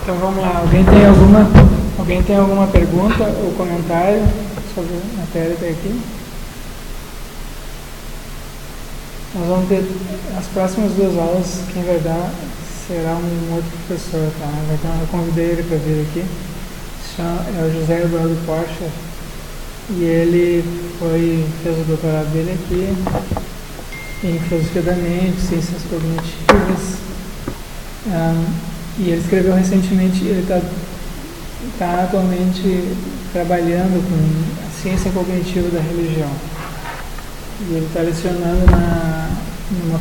Então vamos lá, alguém tem alguma pergunta ou comentário sobre a matéria até aqui? Nós vamos ter as próximas 2 aulas, quem vai dar será um outro professor, tá? Eu convidei ele para vir aqui, é o José Eduardo Porcher, e ele fez o doutorado dele aqui em filosofia da mente, ciências cognitivas, e ele escreveu recentemente, ele está atualmente trabalhando com a ciência cognitiva da religião. E ele está lecionando na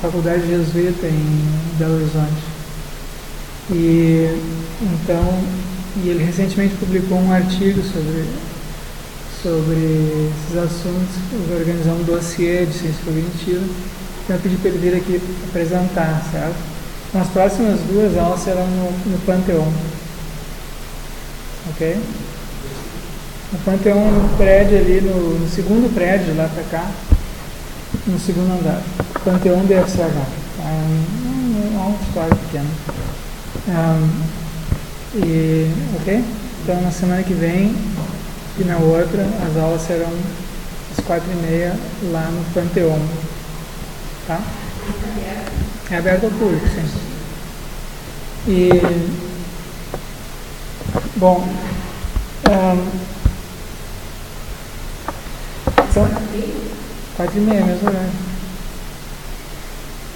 faculdade jesuíta em Belo Horizonte. E ele recentemente publicou um artigo sobre esses assuntos, organizando um dossiê de ciência cognitiva. Então eu pedi para ele vir aqui apresentar, certo? Então as próximas 2 aulas serão no Panteão. Ok? No Panteão, no prédio ali, no segundo prédio, lá para cá, no segundo andar. Panteão DFCH. É um auditório pequeno. Ok? Então, na semana que vem e na outra, as aulas serão às 4h30 lá no Panteão. Tá? É aberto ao público, sim. Bom... Então, 4h30, mesmo horário.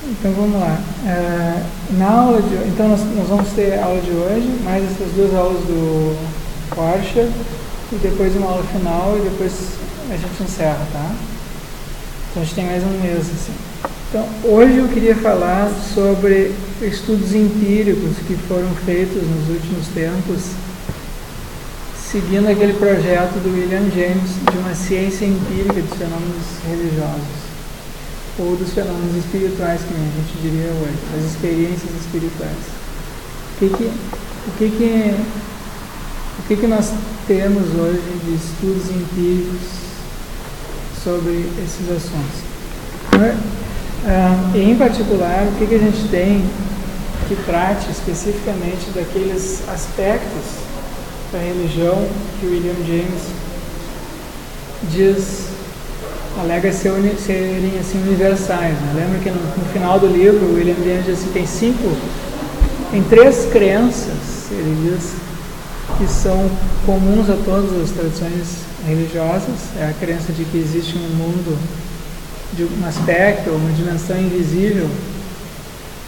Então vamos lá. Na aula então nós vamos ter a aula de hoje, mais essas 2 aulas do Porsche, e depois uma aula final, e depois a gente encerra, tá? Então a gente tem mais um mês, assim. Então, hoje eu queria falar sobre estudos empíricos que foram feitos nos últimos tempos, seguindo aquele projeto do William James de uma ciência empírica dos fenômenos religiosos, ou dos fenômenos espirituais, que a gente diria hoje, as experiências espirituais. O que nós temos hoje de estudos empíricos sobre esses assuntos? Em particular, o que a gente tem que trate especificamente daqueles aspectos da religião que William James alega serem assim, universais, né? Lembra que no final do livro o William James diz assim, tem 3 crenças, ele diz, que são comuns a todas as tradições religiosas. É a crença de que existe um mundo, de um aspecto, uma dimensão invisível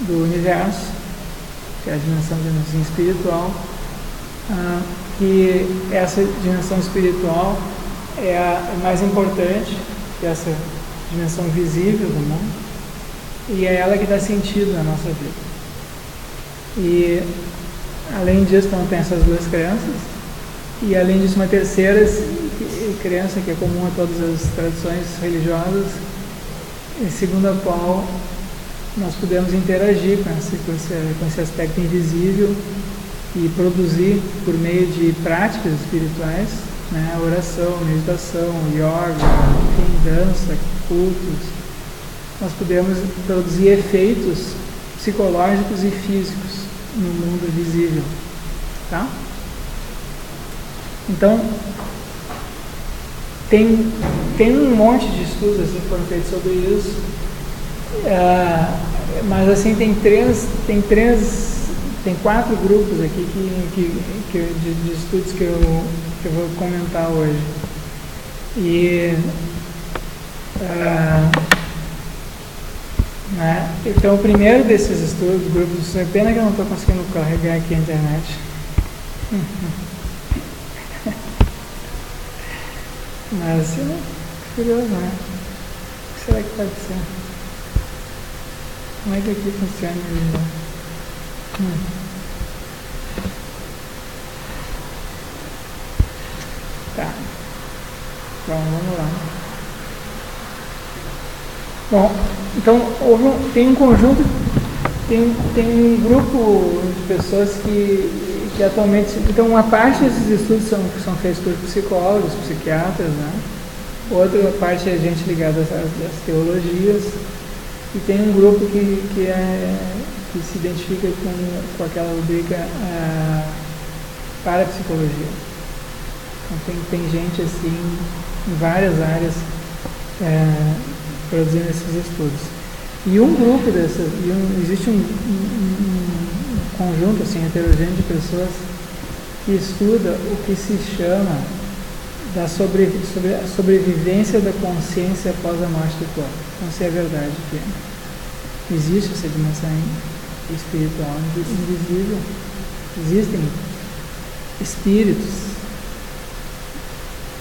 do universo, que é a dimensão espiritual, que essa dimensão espiritual é a mais importante que essa dimensão visível do mundo, e é ela que dá sentido na nossa vida. E além disso, então, tem essas 2 crenças, e além disso uma terceira crença que é comum a todas as tradições religiosas, segundo a qual nós podemos interagir com esse aspecto invisível e produzir, por meio de práticas espirituais, né, oração, meditação, yoga, enfim, dança, cultos, nós podemos produzir efeitos psicológicos e físicos no mundo visível, tá? Então, tem um monte de estudos assim, que foram feitos sobre isso, mas assim, tem 4 grupos aqui de estudos que eu vou comentar hoje. Então, o primeiro desses estudos, grupos, é pena que eu não estou conseguindo carregar aqui a internet. Mas, curioso, né? O que será que pode ser? Como é que aqui funciona? Tá. Então, vamos lá. Bom, então tem um conjunto, tem um grupo de pessoas que atualmente, então uma parte desses estudos são feitos por psicólogos, psiquiatras, né? Outra parte é gente ligada às teologias, e tem um grupo que que se identifica com aquela rubrica parapsicologia. Então tem gente assim em várias áreas produzindo esses estudos. E um grupo dessas, existe um conjunto assim, heterogêneo de pessoas que estuda o que se chama sobre a sobrevivência da consciência após a morte do corpo. Então, se é verdade que existe essa dimensão espiritual invisível, existem espíritos,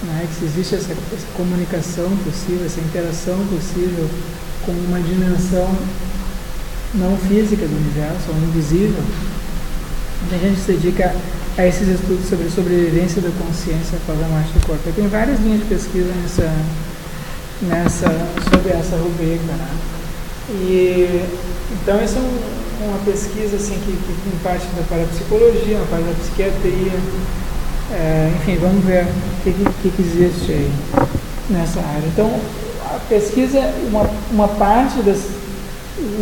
né, que existe essa comunicação possível, essa interação possível com uma dimensão não física do universo, ou invisível. Então, a gente se dedica a esses estudos sobre sobrevivência da consciência após a morte do corpo. Tem várias linhas de pesquisa sobre essa rubrica, né? E então essa é uma pesquisa assim, que em parte da parapsicologia, uma parte da psiquiatria, enfim, vamos ver o que existe aí nessa área. Então, a pesquisa, uma parte das...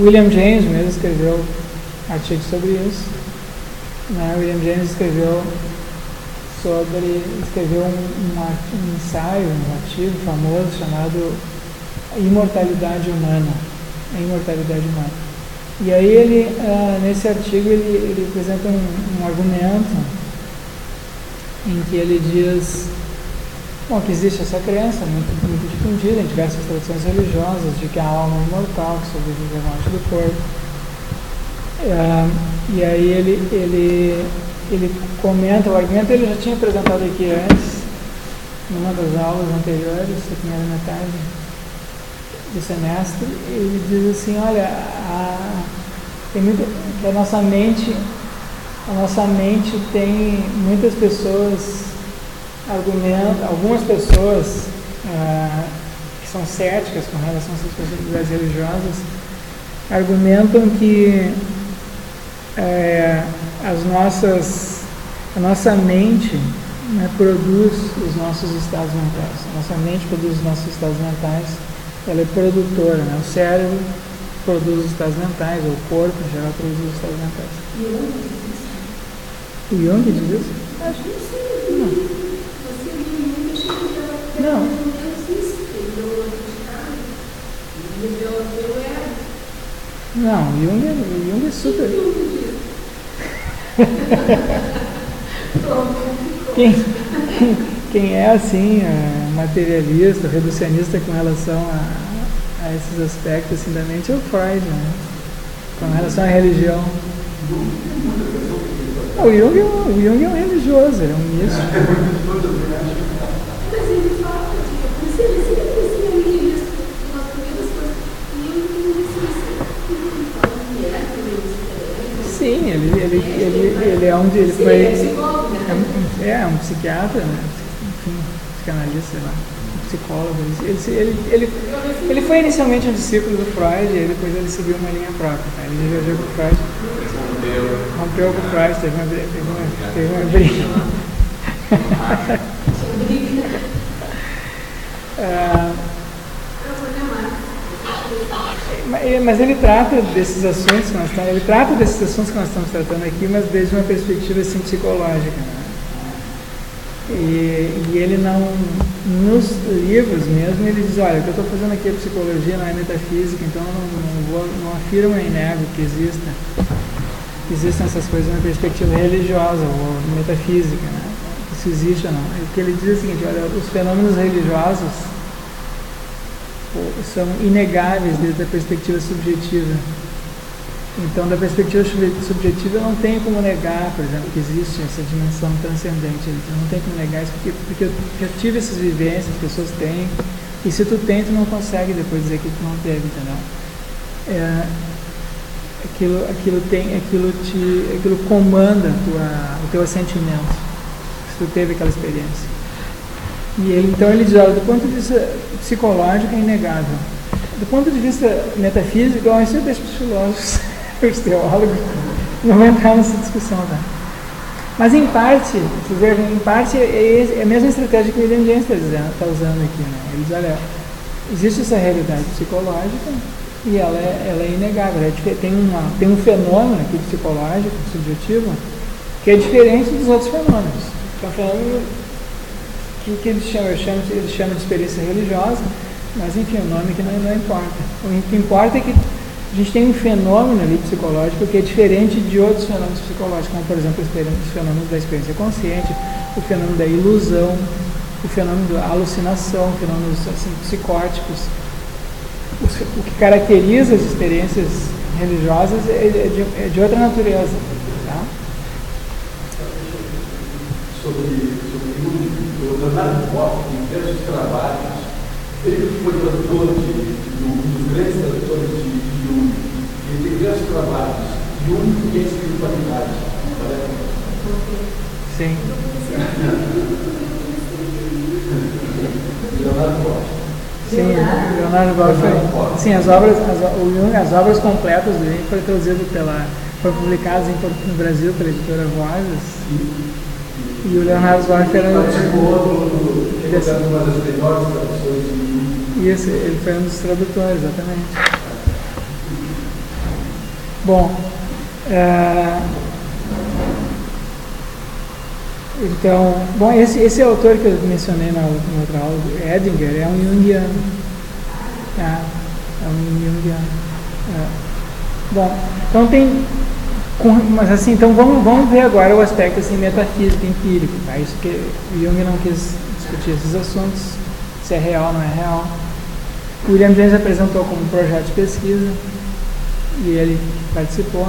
William James mesmo escreveu artigos sobre isso, né? William James escreveu um ensaio, um artigo famoso chamado Imortalidade Humana. A imortalidade humana. E aí ele, nesse artigo, ele apresenta um argumento em que ele diz, que existe essa crença muito difundida em diversas tradições religiosas de que a alma é imortal, que sobrevive à morte do corpo. E aí ele comenta, o argumento ele já tinha apresentado aqui antes, numa das aulas anteriores, da primeira metade do semestre. Ele diz assim, olha, a nossa mente tem muitas pessoas algumas pessoas que são céticas com relação a essas possibilidades religiosas, argumentam que a nossa mente, né, produz os nossos estados mentais. A nossa mente produz os nossos estados mentais, ela é produtora, né? O cérebro produz os estados mentais, ou o corpo em geral produz os estados mentais. O Jung diz isso? Acho que sim. Não. Você viu o Jung, achei que estava não. Não, o Jung é super... Quem é assim, materialista, reducionista com relação a esses aspectos assim, da mente é o Freud, né? Com relação à religião. O Jung é um religioso, ele é um místico. Mas ele fala, você sempre precisa ler isso, uma das primeiras coisas que eu ele fala que era diferente. Sim, ele é onde ele foi. É um psiquiatra, né? Enfim, psicanalista, sei lá, um psicólogo. Ele foi inicialmente um discípulo do Freud, e depois ele seguiu uma linha própria. Tá? Ele viajou com o Freud. Rompeu com o Freud, teve uma briga. Mas ele trata desses assuntos que nós estamos tratando aqui, mas desde uma perspectiva assim, psicológica, né? E ele não, nos livros mesmo, ele diz, olha, o que eu estou fazendo aqui é psicologia, não é metafísica, então eu não afirmo nem nego que existem essas coisas na perspectiva religiosa ou metafísica, né? Isso existe ou não. O que ele diz é o seguinte, olha, os fenômenos religiosos são inegáveis desde a perspectiva subjetiva. Então, da perspectiva subjetiva, eu não tenho como negar, por exemplo, que existe essa dimensão transcendente. Eu não tenho como negar isso, porque eu já tive essas vivências, as pessoas têm, e se tu tem, tu não consegue depois dizer que tu não teve, entendeu? Aquilo comanda o teu assentimento, se tu teve aquela experiência. Então ele diz, olha, do ponto de vista psicológico é inegável. Do ponto de vista metafísico, isso eu deixo para os filósofos, os teólogos, não vou entrar nessa discussão, tá? Mas em parte, é a mesma estratégia que o William James está usando aqui, né? Ele diz, olha, existe essa realidade psicológica, e ela é inegável. Tem um fenômeno aqui psicológico, subjetivo, que é diferente dos outros fenômenos. É um fenômeno que eles chamam de experiência religiosa, mas enfim, o nome que não importa. O que importa é que a gente tem um fenômeno ali psicológico que é diferente de outros fenômenos psicológicos, como por exemplo os fenômenos da experiência consciente, o fenômeno da ilusão, o fenômeno da alucinação, fenômenos assim, psicóticos. O que caracteriza as experiências religiosas é de outra natureza. Tá? Sobre o Leonardo Boff, em diversos trabalhos, ele foi tradutor dos grandes tradutores de Jung. Ele tem diversos trabalhos, Jung e a espiritualidade. Sim. Leonardo Boff. Sim, Leonardo Boff. Sim, as obras completas dele foram publicadas no Brasil pela editora Vozes. E o Leonardo Boff era uma das melhores traduções de Jung. Isso, ele foi um dos tradutores, exatamente. Bom, então, esse autor que eu mencionei na outra aula, Edinger, é um junguiano. É um junguiano. Bom, então mas assim, então vamos ver agora o aspecto assim, metafísico, empírico. Tá? Isso que o Jung não quis discutir esses assuntos, se é real ou não é real. O William James apresentou como um projeto de pesquisa e ele participou,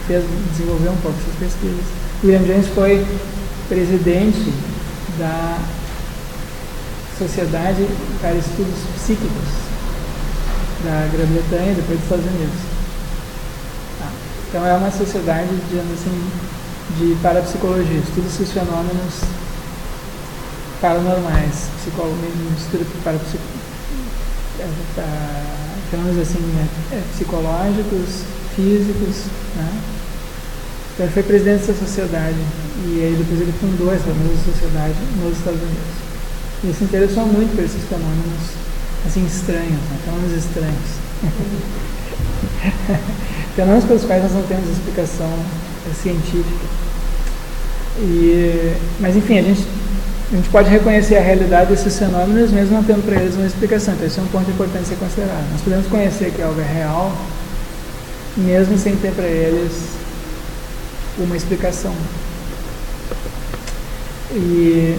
desenvolveu um pouco essas pesquisas. O William James foi presidente da Sociedade para Estudos Psíquicos da Grã-Bretanha e depois dos Estados Unidos. Tá. Então é uma sociedade, digamos assim, de parapsicologia, estuda esses fenômenos paranormais, fenômenos assim, psicológicos, físicos, né? Então ele foi presidente dessa sociedade e aí depois ele fundou essa mesma sociedade nos Estados Unidos. E ele se interessou muito por esses fenômenos assim estranhos, né? Fenômenos estranhos. Fenômenos pelos quais nós não temos explicação científica. Mas enfim, a gente pode reconhecer a realidade desses fenômenos mesmo não tendo para eles uma explicação. Então esse é um ponto importante a ser considerado. Nós podemos conhecer que algo é real mesmo sem ter para eles uma explicação. E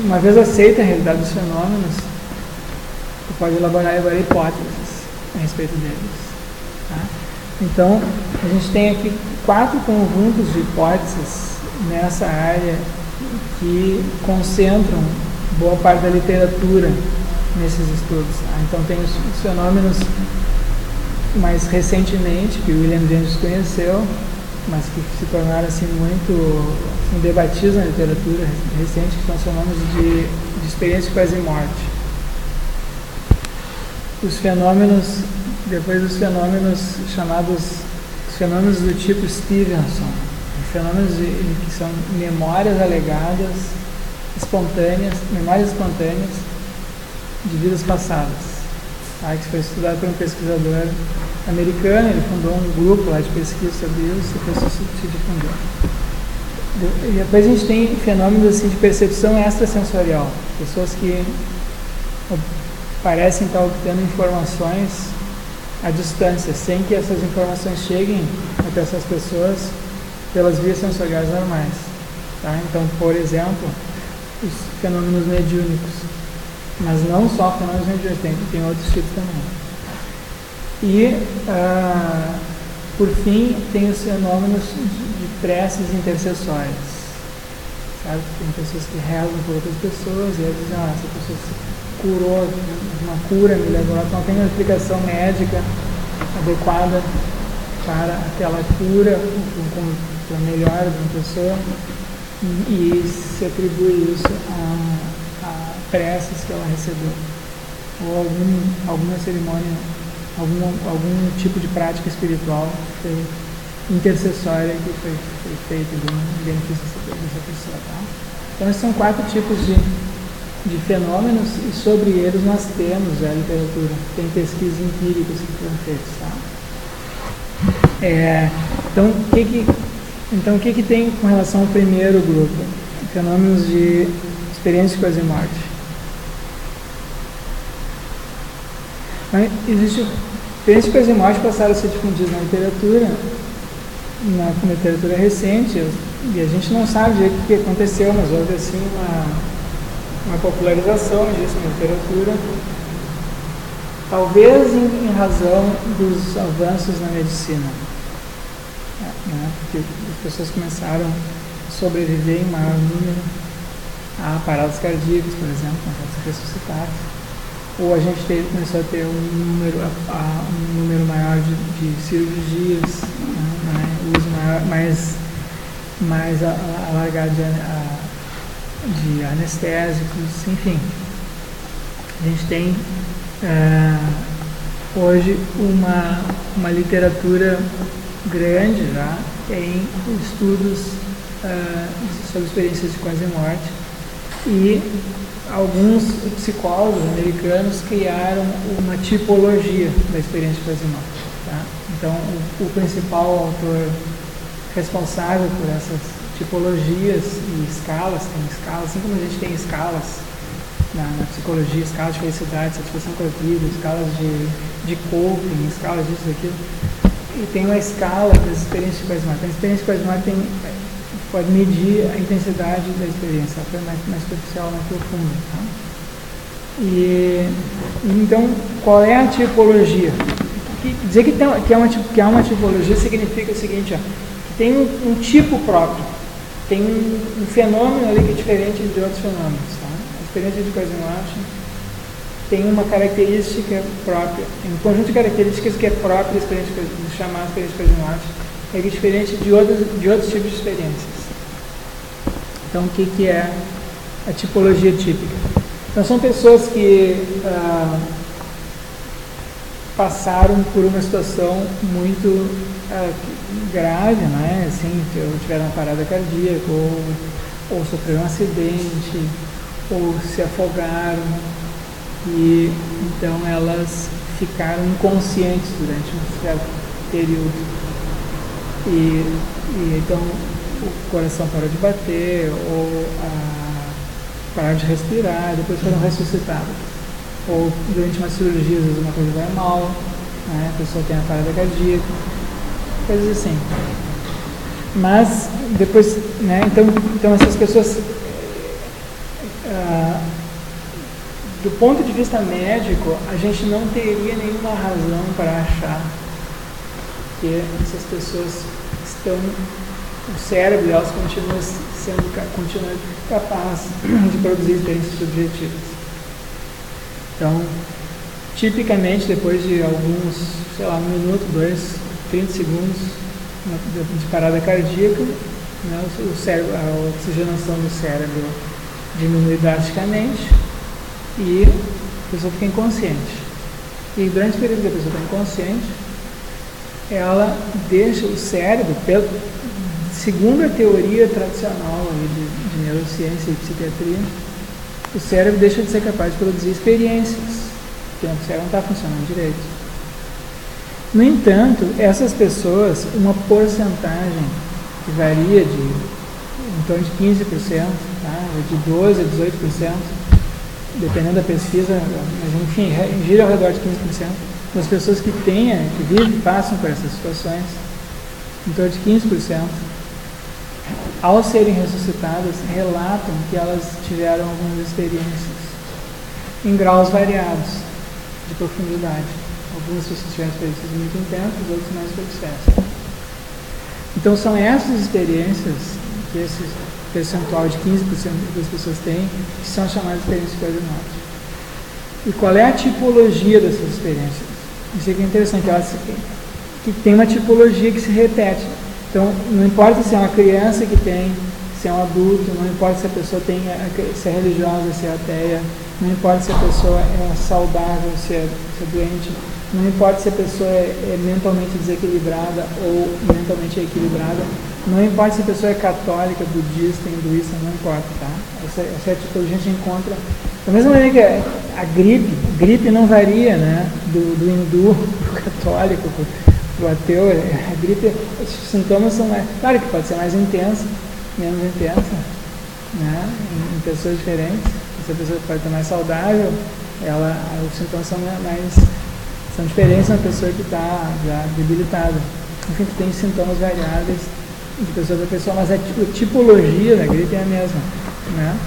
uma vez aceita a realidade dos fenômenos, você pode elaborar agora hipóteses a respeito deles. Tá? Então, a gente tem aqui 4 conjuntos de hipóteses nessa área que concentram boa parte da literatura nesses estudos. Tá? Então, tem os fenômenos mais recentemente, que o William James conheceu, mas que se tornaram assim, muito debatidos na literatura recente, que são os fenômenos de experiência quase morte. Os fenômenos, depois os fenômenos chamados os fenômenos do tipo Stevenson, fenômenos que são memórias alegadas, memórias espontâneas de vidas passadas. Tá? Que foi estudado por um pesquisador americano, ele fundou um grupo lá de pesquisa sobre isso e depois se difundeu. E depois a gente tem fenômenos assim, de percepção extrasensorial, pessoas que parecem estar obtendo informações à distância, sem que essas informações cheguem até essas pessoas pelas vias sensoriais normais. Tá? Então, por exemplo, os fenômenos mediúnicos, mas não só fenômenos mediúnicos, tem outros tipos também. E, por fim, tem os fenômenos de preces intercessórias. Sabe? Tem pessoas que rezam por outras pessoas e eles dizem, essa pessoa se curou, uma cura milagrosa, não tem uma explicação médica adequada para aquela cura, para melhora de uma pessoa, e se atribui isso a preces que ela recebeu, ou alguma cerimônia, algum tipo de prática espiritual que foi intercessória que foi feita em benefício dessa pessoa. Tá? Então esses são 4 tipos de de fenômenos e sobre eles nós temos a literatura, tem pesquisas empíricas que foram feitas, tá? Então, o que tem com relação ao primeiro grupo? Fenômenos de experiência de quase morte. Existe experiência de quase morte passaram a ser difundidas na literatura recente, e a gente não sabe direito o que aconteceu, mas houve assim uma popularização disso na literatura, talvez em razão dos avanços na medicina, né? Porque as pessoas começaram a sobreviver em maior número a paradas cardíacas, por exemplo, começaram a ser ressuscitadas, ou a gente começou a ter um número maior de cirurgias, né? Uso mais alargado de anestésicos, enfim. A gente tem hoje uma literatura grande já em estudos sobre experiências de quase morte, e alguns psicólogos americanos criaram uma tipologia da experiência de quase morte, tá? Então o principal autor responsável por essas tipologias e escalas, tem escalas, assim como a gente tem escalas na psicologia, escalas de felicidade, satisfação com a vida, escalas de coping, escalas disso, daquilo, e tem uma escala das experiências de quase morte. A experiência de quase morte pode medir a intensidade da experiência, ela foi mais superficial, mais profunda, tá? E então, qual é a tipologia? Dizer que há uma tipologia significa o seguinte, ó, que tem um tipo próprio, tem um fenômeno ali que é diferente de outros fenômenos, tá? A experiência de quase morte tem uma característica própria, tem um conjunto de características que é próprio da experiência de chamar experiência de quase morte, é diferente de outros tipos de experiências. Então, o que é a tipologia típica? Então, são pessoas que passaram por uma situação muito grave, né? Assim, tiveram uma parada cardíaca, ou sofreram um acidente, ou se afogaram, e então elas ficaram inconscientes durante um certo período. E então o coração parou de bater, ou pararam de respirar, depois foram ressuscitadas. Ou durante uma cirurgia, às vezes uma coisa vai mal, né? A pessoa tem a parada cardíaca, coisas assim. Mas depois, né? Então essas pessoas, do ponto de vista médico, a gente não teria nenhuma razão para achar que essas pessoas o cérebro delas continua capaz de produzir experiências subjetivas. Então, tipicamente, depois de alguns, sei lá, 1 minuto, 2, 30 segundos de parada cardíaca, né, a oxigenação do cérebro diminui drasticamente e a pessoa fica inconsciente. E durante o período que a pessoa está inconsciente, ela deixa o cérebro, segundo a teoria tradicional de neurociência e psiquiatria, o cérebro deixa de ser capaz de produzir experiências, porque o cérebro não está funcionando direito. No entanto, essas pessoas, uma porcentagem que varia em torno de 15%, tá? De 12% a 18%, dependendo da pesquisa, mas enfim, gira ao redor de 15%, das pessoas que passam por essas situações, em torno de 15%, ao serem ressuscitadas, relatam que elas tiveram algumas experiências em graus variados de profundidade. Algumas pessoas tiveram experiências muito intensas, outras mais superficiais. Então são essas experiências que esse percentual de 15% das pessoas têm, que são chamadas de experiências de quase morte. E qual é a tipologia dessas experiências? Isso aqui é interessante, que tem uma tipologia que se repete. Então, não importa se é uma criança que tem, se é um adulto, não importa se a pessoa se é religiosa, se é ateia, não importa se a pessoa é saudável, se é doente, não importa se a pessoa é mentalmente desequilibrada ou mentalmente equilibrada, não importa se a pessoa é católica, budista, hinduísta, não importa, tá? Essa tipologia a gente encontra Da mesma maneira que a gripe não varia, né, do hindu para o católico, para o ateu. A gripe, os sintomas são mais, claro que pode ser mais intensa, menos intensa, né, em pessoas diferentes. Essa pessoa pode estar mais saudável, os sintomas são diferentes na pessoa que está já debilitada. Enfim, tem sintomas variáveis de pessoa para pessoa, mas a tipologia da gripe é a mesma, né?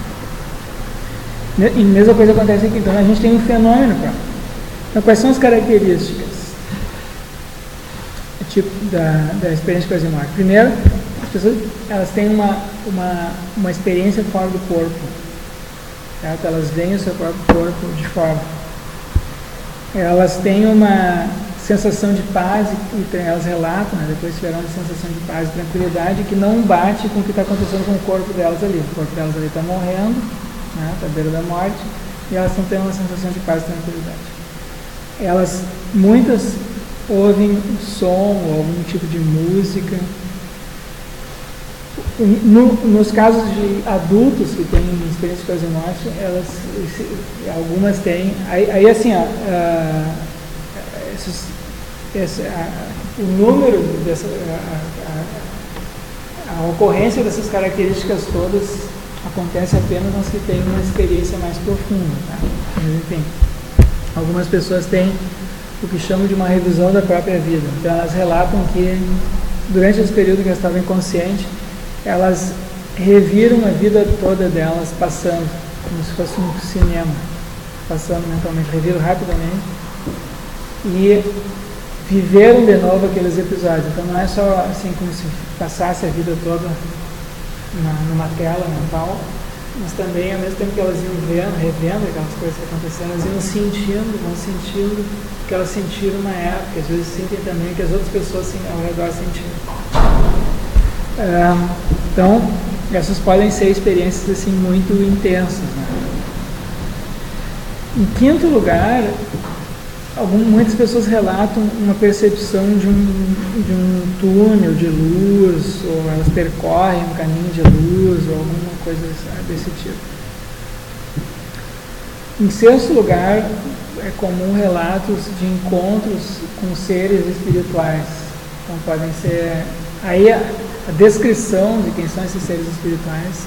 E a mesma coisa acontece aqui. Então a gente tem um fenômeno próprio. Então, quais são as características da experiência de quase morte? Primeiro, as pessoas elas têm uma experiência fora do corpo, certo? Elas veem o seu próprio corpo de fora. Elas têm uma sensação de paz, e elas relatam, né, depois tiveram uma sensação de paz e tranquilidade que não bate com o que está acontecendo com o corpo delas ali. O corpo delas ali está morrendo, né, está à beira da morte, e elas estão tendo uma sensação de paz e tranquilidade. Muitas ouvem som ou algum tipo de música. Nos casos de adultos que têm experiência de quase morte, algumas têm. Aí assim, o número a ocorrência dessas características todas acontece apenas nos que têm uma experiência mais profunda, tá? Mas enfim, algumas pessoas têm o que chamam de uma revisão da própria vida. Então elas relatam que durante esse período que elas estavam inconscientes, elas reviram a vida toda delas passando, como se fosse um cinema, passando mentalmente, reviram rapidamente e viveram de novo aqueles episódios. Então não é só assim como se passasse a vida toda numa tela mental, mas também ao mesmo tempo que elas iam revendo aquelas coisas que aconteceram, elas iam vão sentindo o que elas sentiram na época, às vezes sentem também o que as outras pessoas ao redor sentiram. Então, essas podem ser experiências assim muito intensas, né? Em quinto lugar, muitas pessoas relatam uma percepção de um túnel de luz, ou elas percorrem um caminho de luz, ou alguma coisa desse tipo. Em sexto lugar, é comum relatos de encontros com seres espirituais. Então podem ser... Aí a descrição de quem são esses seres espirituais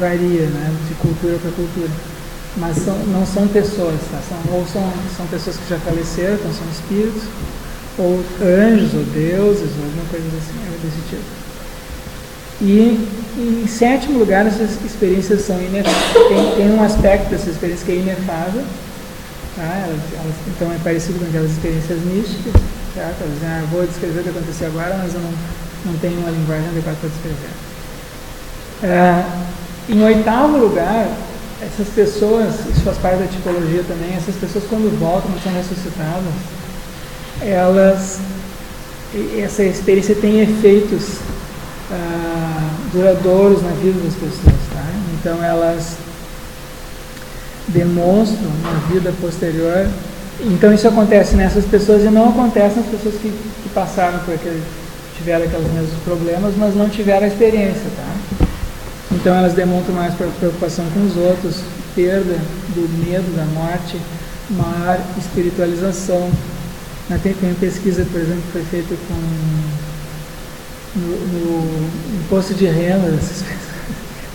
varia, né, de cultura para cultura. Mas não são pessoas, tá? São pessoas que já faleceram, então são espíritos, ou anjos, ou deuses, ou alguma coisa desse tipo. E em sétimo lugar, essas experiências são inefáveis. Tem um aspecto dessas experiências que é inefável, tá? Então é parecido com aquelas experiências místicas, tá? Elas dizem, vou descrever o que aconteceu agora, mas eu não tenho uma linguagem adequada para descrever. Em oitavo lugar, essas pessoas, isso faz parte da tipologia também, essas pessoas quando voltam, quando são ressuscitadas, essa experiência tem efeitos duradouros na vida das pessoas, tá? Então elas demonstram na vida posterior. Então isso acontece nessas pessoas e não acontece nas pessoas que passaram por tiveram aqueles mesmos problemas, mas não tiveram a experiência, tá? Então elas demonstram mais preocupação com os outros, perda do medo da morte, maior espiritualização. Tem uma pesquisa, por exemplo, que foi feita no imposto de renda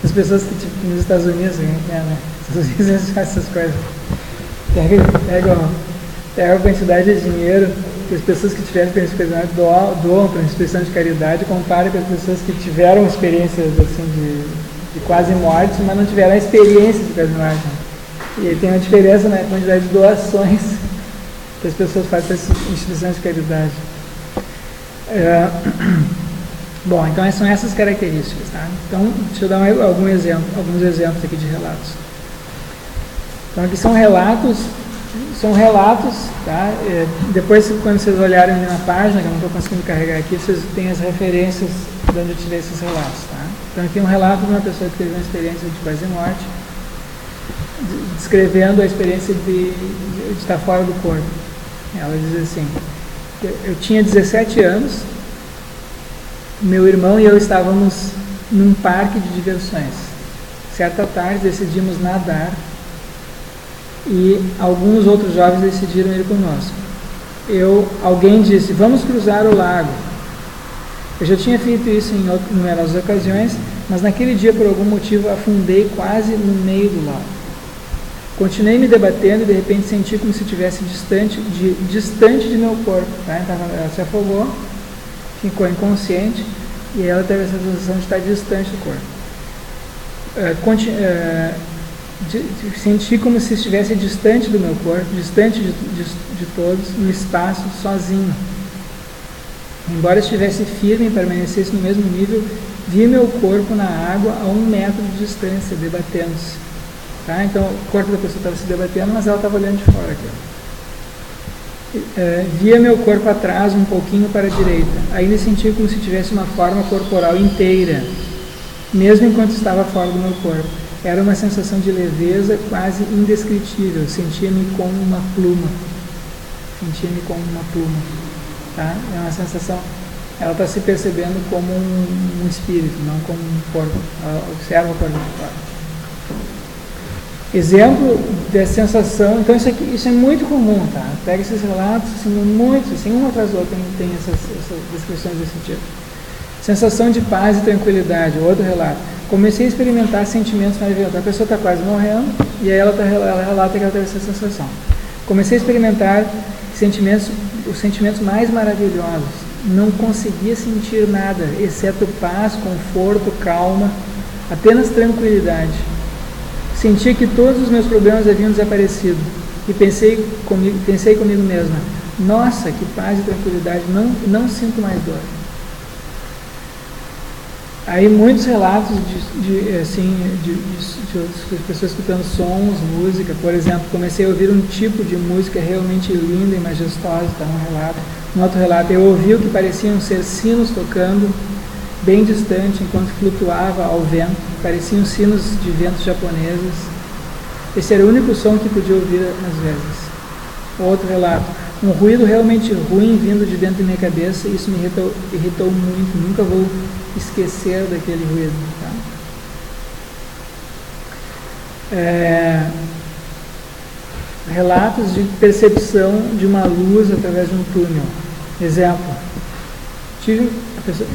das pessoas que, tipo, nos Estados Unidos, né? Nos Estados Unidos fazem essas coisas. Pega a quantidade de dinheiro que as pessoas que tiveram experiência de caridade doam para uma instituição de caridade, compara com as pessoas que tiveram experiências assim, de quase morte, mas não tiveram a experiência de quase morte. E aí tem uma diferença na quantidade de doações que as pessoas fazem para essas instituições de caridade. Bom, então são essas características, tá? Então, deixa eu dar alguns exemplos aqui de relatos. Então, aqui são relatos, tá? Depois, quando vocês olharem ali na página, que eu não estou conseguindo carregar aqui, vocês têm as referências de onde eu tirei esses relatos, tá? Então, aqui é um relato de uma pessoa que teve uma experiência de quase morte, descrevendo a experiência de estar fora do corpo. Ela diz assim: eu tinha 17 anos, meu irmão e eu estávamos num parque de diversões. Certa tarde decidimos nadar e alguns outros jovens decidiram ir conosco. Alguém disse, vamos cruzar o lago. Eu já tinha feito isso em numerosas ocasiões, mas naquele dia, por algum motivo, afundei quase no meio do lago. Continuei me debatendo e de repente senti como se estivesse distante de meu corpo. Tá? Então, ela se afogou, ficou inconsciente e ela teve essa sensação de estar distante do corpo. Senti como se estivesse distante do meu corpo, distante de todos, no espaço, sozinho. Embora estivesse firme e permanecesse no mesmo nível, vi meu corpo na água a 1 metro de distância, debatendo-se. Tá? Então, o corpo da pessoa estava se debatendo, mas ela estava olhando de fora aqui. Via meu corpo atrás, um pouquinho para a direita. Ainda senti como se tivesse uma forma corporal inteira, mesmo enquanto estava fora do meu corpo. Era uma sensação de leveza quase indescritível. Sentia-me como uma pluma. Tá? É uma sensação... Ela está se percebendo como um espírito, não como um corpo. Ela observa o corpo de fora. Exemplo dessa sensação... Então isso é muito comum, tá? Pega esses relatos, assim, muitos, assim, um atrás do outro tem essas descrições desse tipo. Sensação de paz e tranquilidade, outro relato. Comecei a experimentar sentimentos mais violentos. A pessoa está quase morrendo e aí ela relata que ela teve essa sensação. Comecei a experimentar os sentimentos mais maravilhosos. Não conseguia sentir nada, exceto paz, conforto, calma, apenas tranquilidade. Sentia que todos os meus problemas haviam desaparecido e pensei comigo mesma, nossa, que paz e tranquilidade, não sinto mais dor. Aí muitos relatos de pessoas escutando sons, música. Por exemplo, comecei a ouvir um tipo de música realmente linda e majestosa, tá um relato. Um outro relato, eu ouvi o que pareciam ser sinos tocando bem distante, enquanto flutuava ao vento. Pareciam sinos de ventos japoneses. Esse era o único som que podia ouvir às vezes. Outro relato, um ruído realmente ruim vindo de dentro da minha cabeça. Isso me irritou muito, nunca vou esquecer daquele ruído. Tá? Relatos de percepção de uma luz através de um túnel. Exemplo,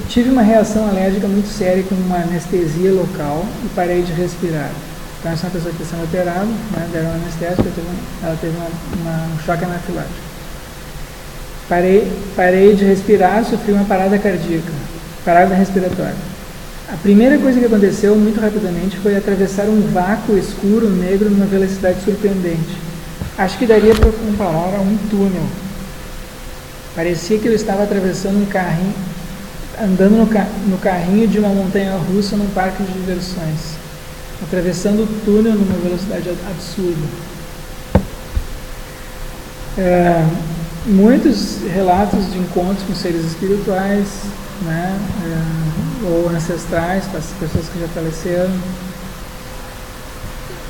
tive uma reação alérgica muito séria com uma anestesia local e parei de respirar. Então essa é uma pessoa que está sendo operada, né, deram um anestésico, ela teve um choque anafilático. Parei de respirar, sofri uma parada cardíaca, parada respiratória. A primeira coisa que aconteceu, muito rapidamente, foi atravessar um vácuo escuro, negro, numa velocidade surpreendente. Acho que daria para comparar a um túnel. Parecia que eu estava atravessando um carrinho, andando no carrinho de uma montanha-russa num parque de diversões, atravessando o túnel numa velocidade absurda. Muitos relatos de encontros com seres espirituais, né, ou ancestrais, para as pessoas que já faleceram.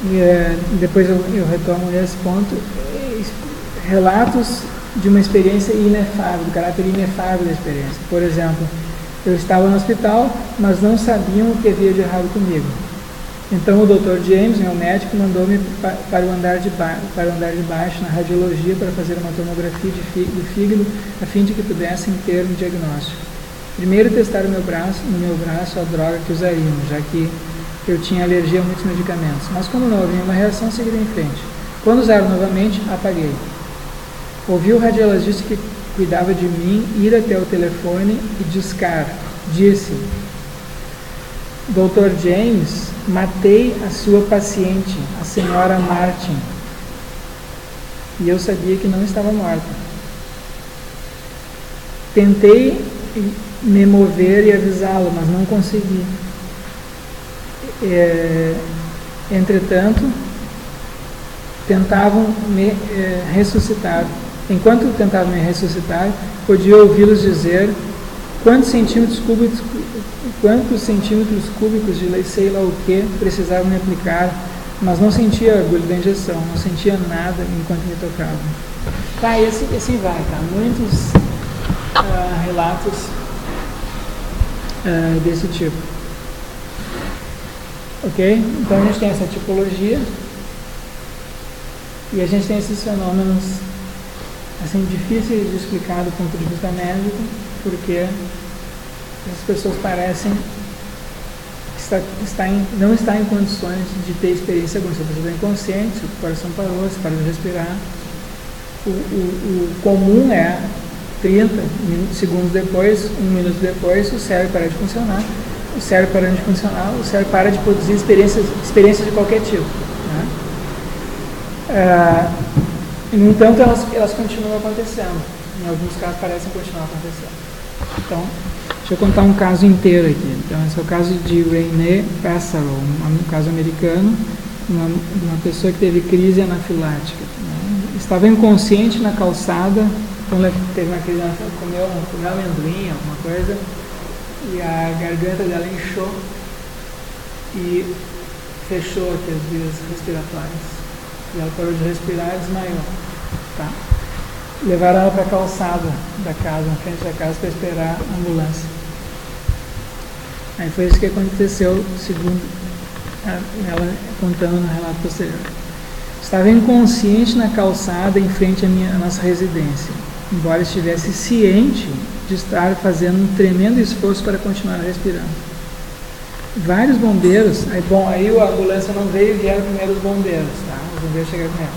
E depois eu retomo nesse ponto. Relatos de uma experiência inefável, do caráter inefável da experiência. Por exemplo, eu estava no hospital, mas não sabiam o que havia de errado comigo. Então o Dr. James, meu médico, mandou-me para o andar de baixo, na radiologia, para fazer uma tomografia do fígado, a fim de que pudessem ter um diagnóstico. Primeiro testaram no meu braço a droga que usariam, já que eu tinha alergia a muitos medicamentos. Mas como não havia uma reação, segui em frente. Quando usaram novamente, apaguei. Ouvi o radiologista que cuidava de mim ir até o telefone e discar. Disse: Dr. James, matei a sua paciente, a senhora Martin. E eu sabia que não estava morta. Tentei me mover e avisá-lo, mas não consegui. Entretanto, tentavam me ressuscitar. Enquanto tentavam me ressuscitar, podia ouvi-los dizer quantos centímetros cúbicos de sei lá o que precisavam me aplicar, mas não sentia a agulha da injeção, não sentia nada enquanto me tocavam. Tá, e assim vai, tá? Muitos relatos desse tipo. Ok? Então a gente tem essa tipologia. E a gente tem esses fenômenos assim, difíceis de explicar do ponto de vista médico, porque as pessoas parecem não estar em condições de ter experiência alguma. Se a pessoa está inconsciente, se o coração parou, se parou de respirar. O comum é 30 segundos depois, 1 minuto depois, o cérebro para de funcionar. O cérebro parando de funcionar, o cérebro para de produzir experiências de qualquer tipo. Né? No entanto, elas continuam acontecendo. Em alguns casos parecem continuar acontecendo. Então, deixa eu contar um caso inteiro aqui. Então, esse é o caso de René Passaro, um caso americano, uma pessoa que teve crise anafilática. Né? Estava inconsciente na calçada, então ela teve uma crise anafilática, comeu amendoim, alguma coisa, e a garganta dela inchou e fechou aqui as vias respiratórias. E ela parou de respirar e desmaiou. Tá? Levaram ela para a calçada da casa, na frente da casa, para esperar a ambulância. Aí foi isso que aconteceu, segundo ela contando no relato posterior. Estava inconsciente na calçada em frente à nossa residência, embora estivesse ciente de estar fazendo um tremendo esforço para continuar respirando. Vários bombeiros, aí a ambulância não veio e vieram primeiro os bombeiros, tá? Os bombeiros chegaram primeiro.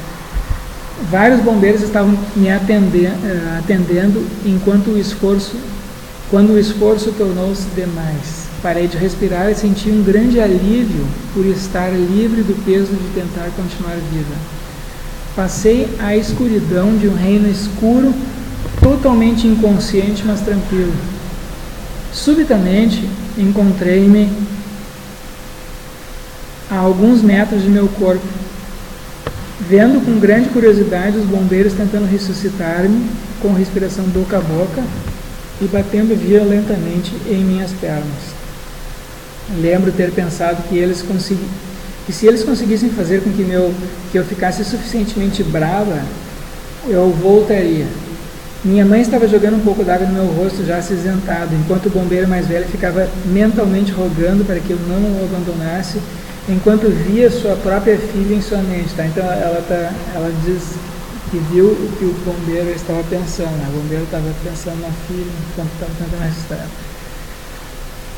Vários bombeiros estavam me atendendo quando o esforço tornou-se demais. Parei de respirar e senti um grande alívio por estar livre do peso de tentar continuar viva. Passei a escuridão de um reino escuro, totalmente inconsciente, mas tranquilo. Subitamente, encontrei-me a alguns metros de meu corpo, vendo com grande curiosidade os bombeiros tentando ressuscitar-me com respiração boca a boca e batendo violentamente em minhas pernas. Lembro ter pensado que se eles conseguissem fazer com que eu ficasse suficientemente brava, eu voltaria. Minha mãe estava jogando um pouco d'água no meu rosto, já acinzentado, enquanto o bombeiro mais velho ficava mentalmente rogando para que eu não o abandonasse, enquanto via sua própria filha em sua mente. Tá? Então ela diz que viu o que o bombeiro estava pensando. Né? O bombeiro estava pensando na filha enquanto estava tentando ressuscitar.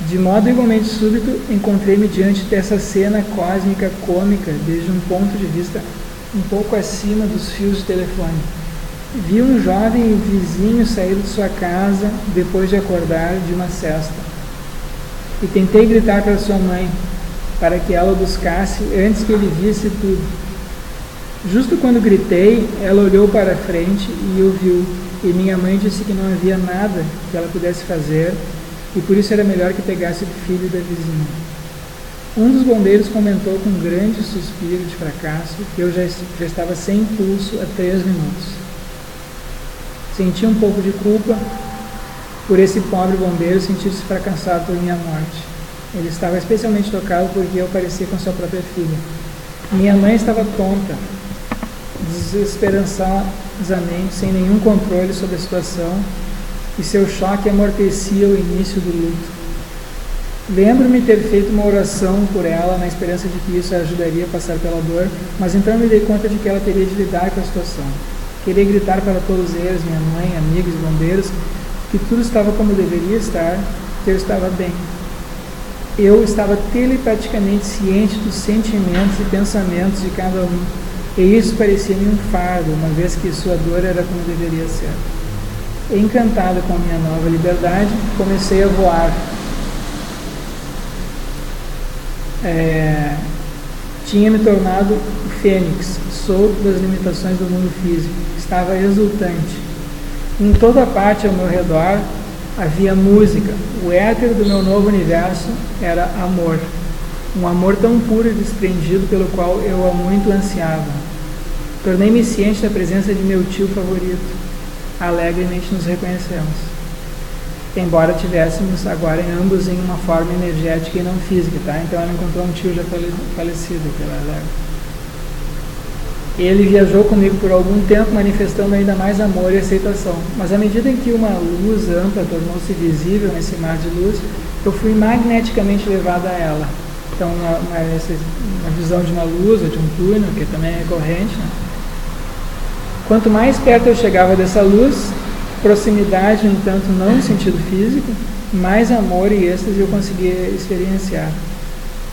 De modo igualmente súbito, encontrei-me diante dessa cena cósmica cômica, desde um ponto de vista um pouco acima dos fios de telefone. Vi um jovem vizinho sair de sua casa depois de acordar de uma sesta. E tentei gritar para sua mãe, para que ela o buscasse antes que ele visse tudo. Justo quando gritei, ela olhou para a frente e o viu, e minha mãe disse que não havia nada que ela pudesse fazer, e por isso era melhor que pegasse o filho da vizinha. Um dos bombeiros comentou com um grande suspiro de fracasso que eu já estava sem pulso há 3 minutos. Senti um pouco de culpa por esse pobre bombeiro sentir-se fracassado por minha morte. Ele estava especialmente tocado porque eu parecia com sua própria filha. Minha mãe estava tonta, desesperançadamente, sem nenhum controle sobre a situação, e seu choque amortecia o início do luto. Lembro-me ter feito uma oração por ela na esperança de que isso a ajudaria a passar pela dor, mas então me dei conta de que ela teria de lidar com a situação. Queria gritar para todos eles, minha mãe, amigos e bombeiros, que tudo estava como deveria estar, que eu estava bem. Eu estava telepaticamente ciente dos sentimentos e pensamentos de cada um, e isso parecia-me um fardo, uma vez que sua dor era como deveria ser. Encantada com a minha nova liberdade, comecei a voar. Tinha me tornado o fênix, solto das limitações do mundo físico. Estava exultante. Em toda parte ao meu redor havia música. O éter do meu novo universo era amor. Um amor tão puro e desprendido pelo qual eu há muito ansiava. Tornei-me ciente da presença de meu tio favorito. Alegremente nos reconhecemos. Embora tivéssemos agora em ambos em uma forma energética e não física, tá? Então ela encontrou um tio já falecido, que ela alegre. Ele viajou comigo por algum tempo, manifestando ainda mais amor e aceitação. Mas à medida em que uma luz ampla tornou-se visível nesse mar de luz, eu fui magneticamente levado a ela. Então, uma visão de uma luz ou de um túnel, que também é recorrente, né? Quanto mais perto eu chegava dessa luz, proximidade, no entanto, não no sentido físico, mais amor e êxtase eu conseguia experienciar.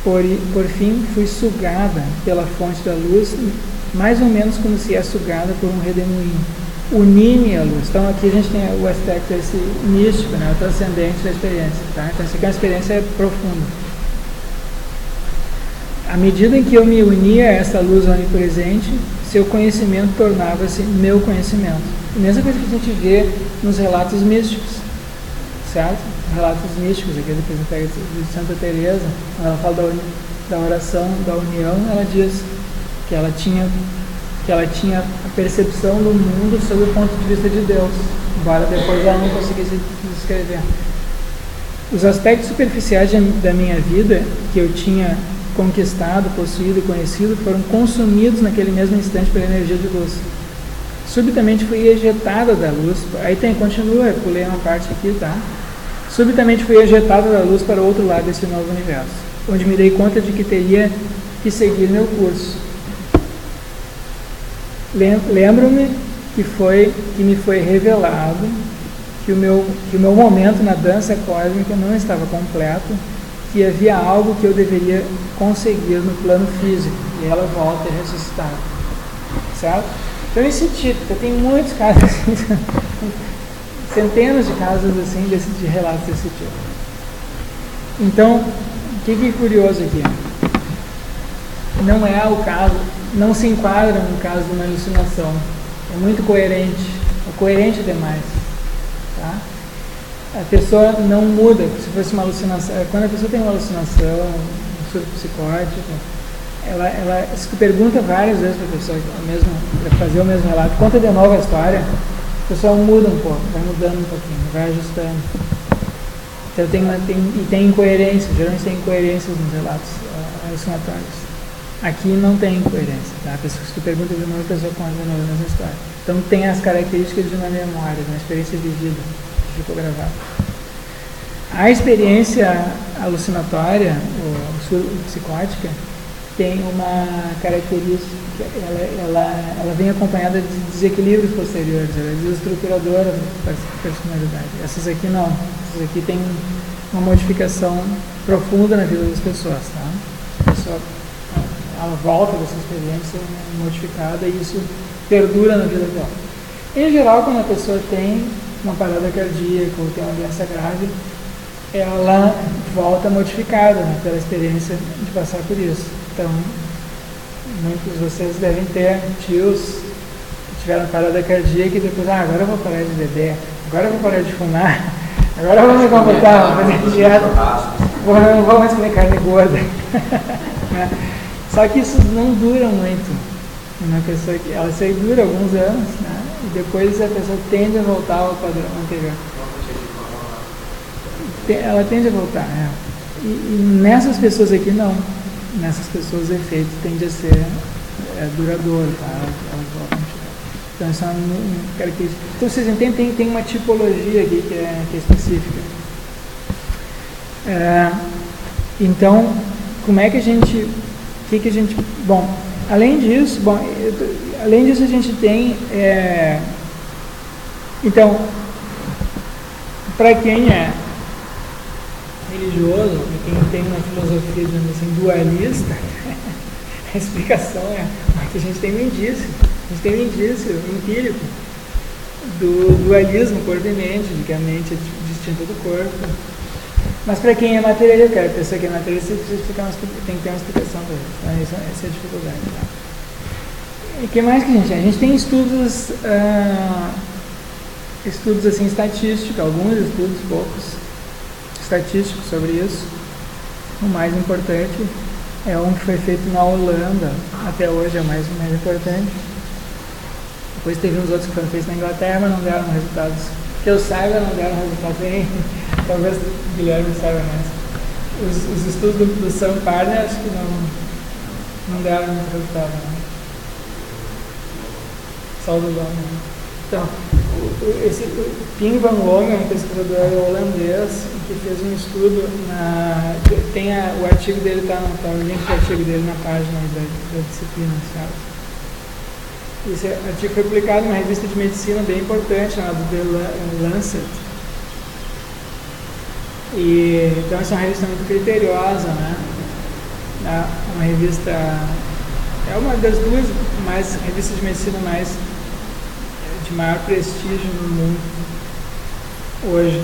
Por fim, fui sugada pela fonte da luz, mais ou menos como se é sugada por um redemoinho. Uni-me à luz. Então aqui a gente tem o aspecto esse místico, né, o transcendente da experiência. Tá? Então isso aqui é uma experiência profunda. À medida em que eu me unia a essa luz onipresente, seu conhecimento tornava-se meu conhecimento. A mesma coisa que a gente vê nos relatos místicos, certo? Relatos místicos, aqui depois a gente pega de Santa Teresa, quando ela fala da oração, da união, ela diz que ela tinha a percepção do mundo sob o ponto de vista de Deus, embora depois ela não conseguisse descrever. Os aspectos superficiais da minha vida, que eu tinha conquistado, possuído e conhecido, foram consumidos naquele mesmo instante pela energia de luz. Subitamente fui ejetada da luz, aí continua, eu pulei uma parte aqui, tá? Subitamente fui ejetada da luz para o outro lado desse novo universo, onde me dei conta de que teria que seguir meu curso. Lembro-me que me foi revelado que o meu momento na dança cósmica não estava completo, que havia algo que eu deveria conseguir no plano físico, e ela volta e ressuscitada. Certo? Então, nesse tipo, tem muitos casos assim, centenas de casos assim, de relatos desse tipo. Então, o que é curioso aqui? Não é o caso, não se enquadra no caso de uma alucinação. É muito coerente, é coerente demais. Tá? A pessoa não muda, se fosse uma alucinação. Quando a pessoa tem uma alucinação, um surto psicótico, ela se pergunta várias vezes para a pessoa, para fazer o mesmo relato, conta de novo a história, a pessoa muda um pouco, vai mudando um pouquinho, vai ajustando. Então tem incoerência, geralmente tem incoerências nos relatos alucinatórios. Aqui não tem incoerência, tá? A pessoa que pergunta de novo, a pessoa conta de novo a mesma história. Então tem as características de uma memória, de uma experiência vivida, que ficou gravada. A experiência alucinatória, ou psicótica, tem uma característica, ela vem acompanhada de desequilíbrios posteriores, ela é desestruturadora da personalidade. Essas aqui não, essas aqui tem uma modificação profunda na vida das pessoas, tá? A pessoa, ela volta dessa experiência modificada e isso perdura na vida dela. Em geral, quando a pessoa tem uma parada cardíaca ou tem uma doença grave, ela volta modificada, né, pela experiência de passar por isso. Então, muitos de vocês devem ter tios que tiveram parada cardíaca e depois, agora eu vou parar de beber, agora eu vou parar de fumar, agora eu vou me comportar, vou fazer dieta, não vou mais comer carne gorda. Só que isso não dura muito. Uma pessoa que ela só dura alguns anos, né, e depois a pessoa tende a voltar ao padrão anterior. Ela tende a voltar, e nessas pessoas aqui não. Nessas pessoas o efeito tende a ser duradouro, tá? Elas voltam a chegar. Então isso é uma característica. Então vocês entendem, tem uma tipologia aqui que é específica. Então, como é que a gente... Bom, além disso a gente tem... Então, para quem é religioso, e quem tem uma filosofia, digamos assim, dualista, a explicação é que a gente tem um indício empírico do dualismo corpo e mente, de que a mente é distinta do corpo. Mas para quem é materialista, a pessoa que é materialista tem que ter uma explicação para isso. Então, essa é a dificuldade. Tá? E o que mais que a gente tem? A gente tem estudos assim, estatísticos, alguns estudos, poucos, estatísticos sobre isso. O mais importante é um que foi feito na Holanda, até hoje é o mais importante. Depois teve uns outros que foram feitos na Inglaterra, mas não deram resultados. Que eu saiba, não deram resultados bem. Talvez o Guilherme saiba mais. Os estudos do Sam Parner, acho que não deram resultado. Não. Só do Longer. Então, esse Pim van Longer, um pesquisador holandês, que fez um estudo, tem o artigo dele, tá o link do artigo dele na página da disciplina, certo? Esse artigo foi publicado numa revista de medicina bem importante, chamada The Lancet. Então essa é uma revista muito criteriosa, né? É uma revista, é uma das duas revistas de medicina de maior prestígio no mundo hoje.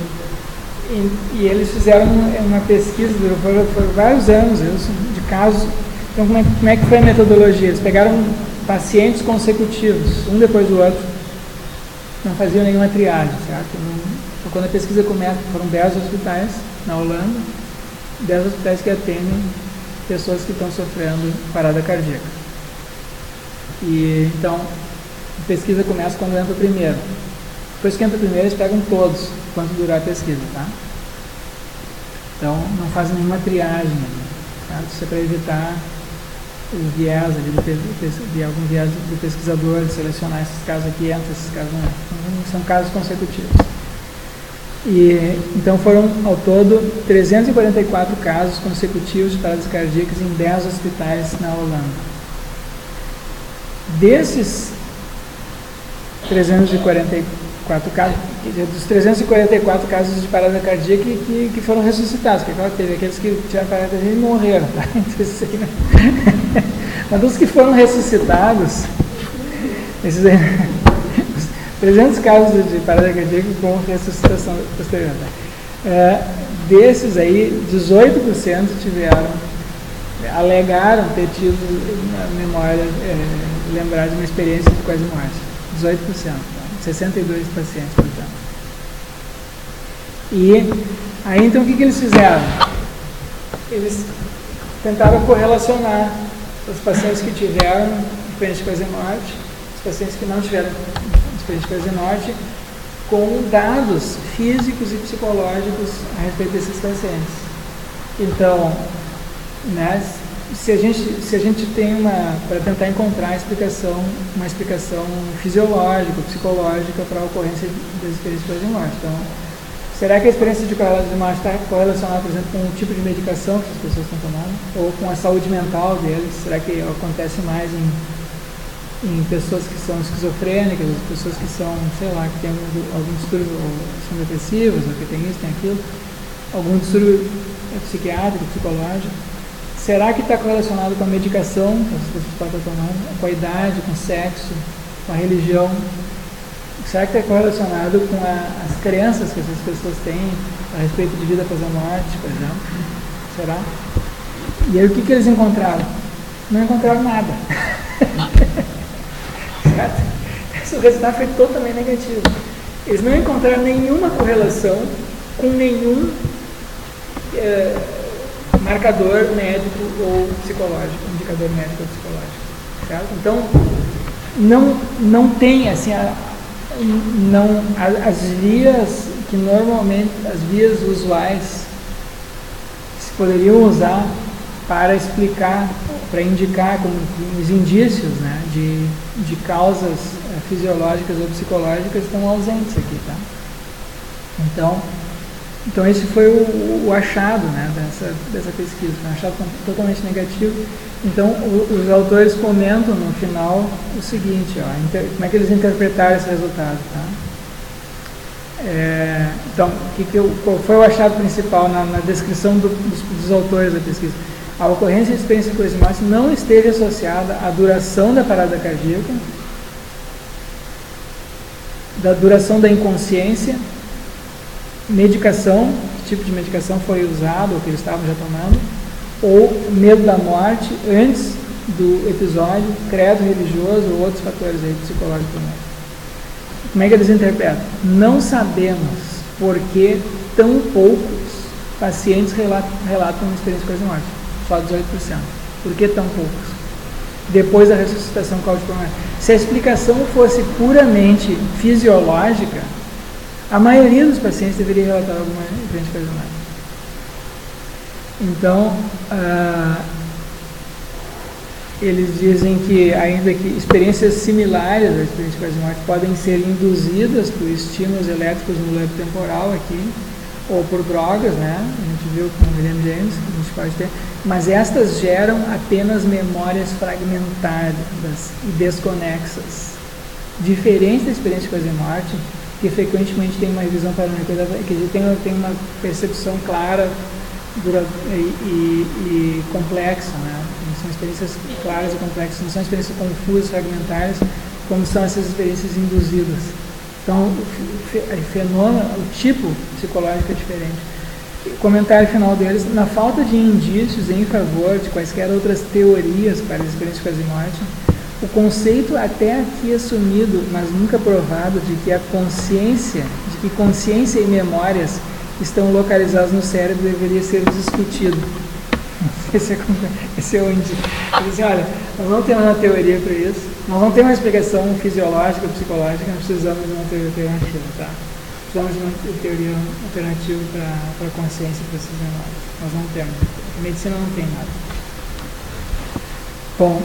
E eles fizeram uma pesquisa, por vários anos, de casos. Então como é que foi a metodologia? Eles pegaram pacientes consecutivos, um depois do outro, não faziam nenhuma triagem, certo? Então, quando a pesquisa começa, foram 10 hospitais na Holanda, 10 hospitais que atendem pessoas que estão sofrendo parada cardíaca. E então, a pesquisa começa quando entra o primeiro. Depois que entra o primeiro, eles pegam todos, quanto durar a pesquisa, tá? Então, não fazem nenhuma triagem, certo? Isso é para evitar o viés ali de algum viés do pesquisador, de selecionar esses casos aqui, esses casos não. São casos consecutivos. Então foram ao todo 344 casos consecutivos de paradas cardíacas em 10 hospitais na Holanda. Desses 344 casos, dos 344 casos de parada cardíaca que foram ressuscitados, que agora teve aqueles que tiveram parada cardíaca e morreram, tá? Mas dos que foram ressuscitados, esses aí, 300 casos de parada cardíaca com ressuscitação posterior. Desses aí, 18% alegaram ter tido na memória, lembrar de uma experiência de quase morte. 18%, 62 pacientes, portanto. E aí, então, o que eles fizeram? Eles tentaram correlacionar os pacientes que tiveram experiência de quase morte, os pacientes que não tiveram experiência de quase morte, com dados físicos e psicológicos a respeito desses pacientes. Então, né, se a gente tem para tentar encontrar uma explicação fisiológica, psicológica para a ocorrência das experiências de quase morte. Então, será que a experiência de quase morte está correlacionada, por exemplo, com o tipo de medicação que as pessoas estão tomando? Ou com a saúde mental deles? Será que acontece mais em pessoas que são esquizofrênicas, pessoas que são, sei lá, que têm algum distúrbio, ou são depressivos, ou que tem isso, tem aquilo? Algum distúrbio psiquiátrico, psicológico? Será que está correlacionado com a medicação que as pessoas podem estar tomando? Com a idade, com o sexo, com a religião? Será que está correlacionado com as crenças que essas pessoas têm a respeito de vida após a morte, por exemplo? Será? E aí o que eles encontraram? Não encontraram nada. Certo? O resultado foi totalmente negativo. Eles não encontraram nenhuma correlação com nenhum marcador médico ou psicológico, indicador médico ou psicológico. Certo? Então, não tem assim... as vias que normalmente, as vias usuais que se poderiam usar para explicar, para indicar como os indícios, né, de causas fisiológicas ou psicológicas estão ausentes aqui, tá? Então esse foi o achado, né, dessa pesquisa, foi um achado totalmente negativo. Então os autores comentam no final o seguinte, como é que eles interpretaram esse resultado, tá? Então, qual foi o achado principal na descrição dos autores da pesquisa? A ocorrência de experiência de quase morte não esteve associada à duração da parada cardíaca, da duração da inconsciência, medicação, que tipo de medicação foi usado ou que eles estavam já tomando, ou medo da morte antes do episódio, credo religioso ou outros fatores aí psicológicos também. Como é que eles interpretam? Não sabemos por que tão poucos pacientes relatam uma experiência de quase morte. Só 18%. Por que tão poucos? Depois da ressuscitação cardiopulmonar. Se a explicação fosse puramente fisiológica, a maioria dos pacientes deveria relatar alguma experiência de quase morte. Então, eles dizem que, ainda que experiências similares à experiência de quase morte podem ser induzidas por estímulos elétricos no lobo temporal aqui, ou por drogas, né? A gente viu com o William James, que a gente pode ter, mas estas geram apenas memórias fragmentadas e desconexas, diferente da experiência de quase morte, que frequentemente tem uma visão paranoica, que tem uma percepção clara e complexa, né? Não são experiências claras e complexas, não são experiências confusas, fragmentárias, como são essas experiências induzidas. Então, o tipo psicológico é diferente. O comentário final deles: na falta de indícios em favor de quaisquer outras teorias para as experiências de quase morte, o conceito até aqui assumido, mas nunca provado, de que consciência e memórias estão localizados no cérebro deveria ser discutido. Esse é o indício. Eles dizem: olha, nós não temos uma teoria para isso, nós não temos uma explicação fisiológica, psicológica, nós precisamos de uma teoria alternativa, tá? Precisamos de uma teoria alternativa para a consciência e para essas memórias. Nós não temos. A medicina não tem nada. Bom,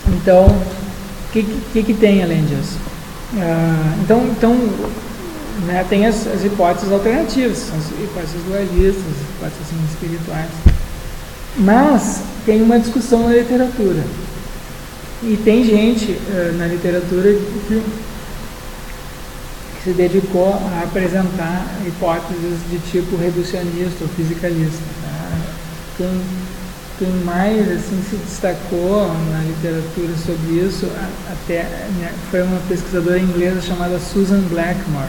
então, o que tem além disso? Então né, tem as hipóteses alternativas, as hipóteses dualistas, as hipóteses assim, espirituais. Mas tem uma discussão na literatura. E tem gente na literatura que se dedicou a apresentar hipóteses de tipo reducionista ou fisicalista. Tá? Quem mais assim, se destacou na literatura sobre isso foi uma pesquisadora inglesa chamada Susan Blackmore.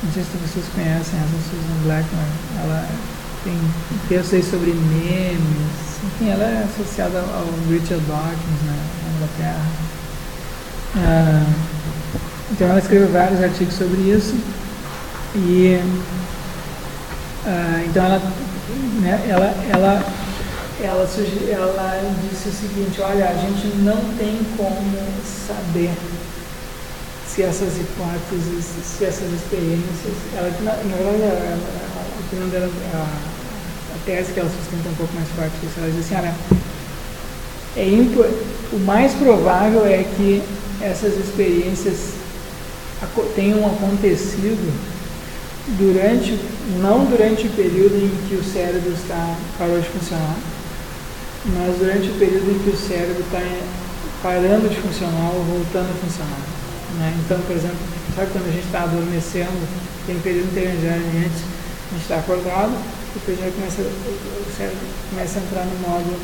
Não sei se vocês conhecem essa Susan Blackmore. Ela tem textos aí sobre memes. Enfim, ela é associada ao Richard Dawkins, né, na Inglaterra. Então ela escreveu vários artigos sobre isso. E então ela disse o seguinte: olha, a gente não tem como saber se essas hipóteses, se essas experiências, na verdade a opinião dela, a tese que ela sustenta um pouco mais forte que isso, ela diz assim: olha, o mais provável é que essas experiências tenham acontecido não durante o período em que o cérebro parou de funcionar, mas durante o período em que o cérebro está parando de funcionar ou voltando a funcionar. Né? Então, por exemplo, sabe quando a gente está adormecendo, tem um período intermediário antes, a gente está acordado, depois o cérebro começa a entrar no modo.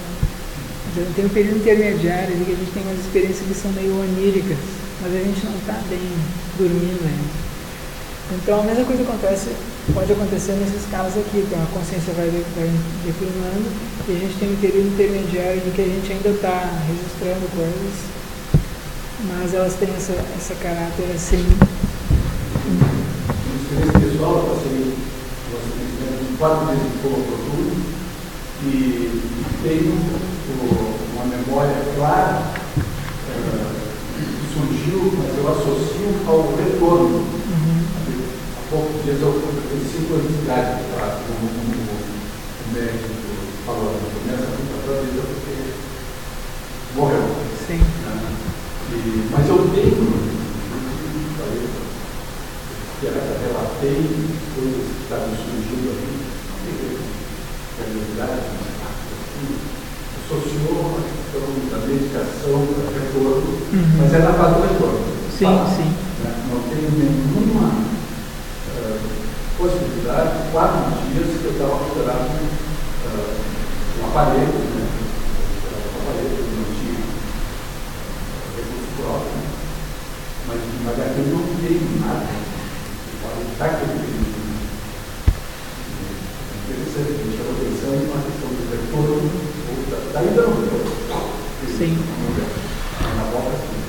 Tem um período intermediário ali que a gente tem umas experiências que são meio oníricas, mas a gente não está bem dormindo ainda. Então a mesma coisa pode acontecer nesses casos aqui, então a consciência vai declinando e a gente tem um período intermediário em que a gente ainda está registrando coisas, mas elas têm esse caráter assim. Experiência pessoal, eu passei 4 meses de colocatura e tenho uma memória clara que surgiu, mas eu associo ao retorno. Há poucos dias eu fiz 5 anos de idade, como o médico falou, começa a ficar vida porque morreu. Sim. Mas eu tenho, relatei coisas que estavam surgindo ali, realidade, associou a questão da medicação para retorno, mas é na fase do retorno. Sim. Não tenho nenhuma possibilidade, 4 dias que eu estava operado um aparelho, né? Um aparelho que não tinha recurso próprio, mas aqui eu não tenho nada. Pode estar aquele período. Interessante, a gente estava pensando na questão do retorno, da ida no retorno. Sim. Na volta, sim.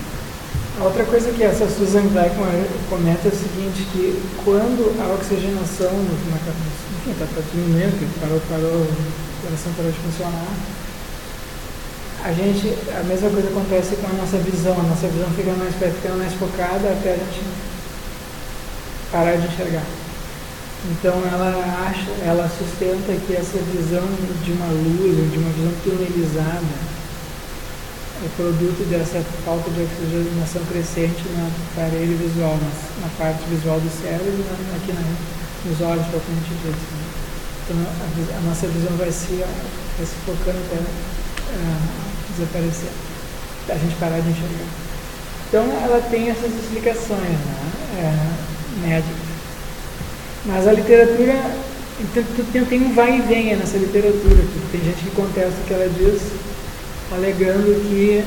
A outra coisa que essa Susan Blackmore comenta é o seguinte, que quando a oxigenação enfim, está diminuindo, parou, o coração parou de funcionar, a mesma coisa acontece com a nossa visão fica mais focada até a gente parar de enxergar. Então ela sustenta que essa visão de uma luz, de uma visão tunelizada, é produto dessa falta de oxigenação crescente no aparelho visual, na parte visual do cérebro e aqui nos olhos, propriamente dito. Então a nossa visão vai se focando até desaparecer, a gente parar de enxergar. Então ela tem essas explicações, né, médicas. Mas a literatura, tem um vai e vem nessa literatura. Tem gente que contesta o que ela diz, alegando que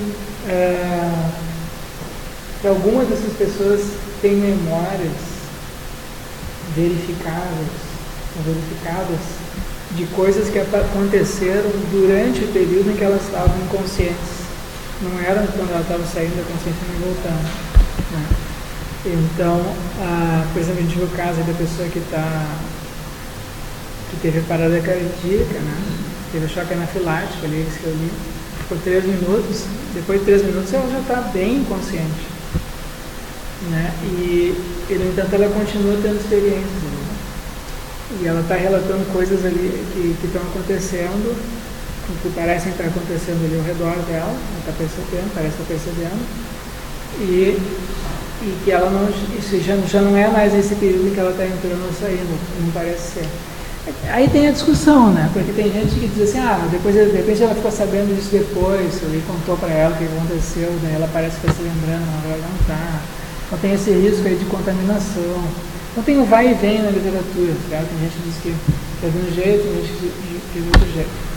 algumas dessas pessoas têm memórias verificadas de coisas que aconteceram durante o período em que elas estavam inconscientes. Não era quando elas estavam saindo da consciência e voltando, né? Então, por exemplo, a gente viu o caso da pessoa que teve parada cardíaca, né? Teve choque anafilático ali, isso que eu li, por 3 minutos. Depois de 3 minutos ela já está bem inconsciente, né? E no entanto ela continua tendo experiências ali, né? E ela está relatando coisas ali que estão acontecendo, que parecem estar acontecendo ali ao redor dela. Ela está percebendo, parece estar percebendo, e que ela não, isso já não é mais esse período em que ela está entrando ou saindo, não parece ser. Aí tem a discussão, né? Porque tem gente que diz assim, depois de repente ela ficou sabendo disso depois, alguém contou para ela o que aconteceu, daí ela parece que está se lembrando, mas ela não está. Então tem esse risco aí de contaminação. Então tem um vai e vem na literatura, certo? Tem gente que diz que é de um jeito, tem gente que diz de outro jeito.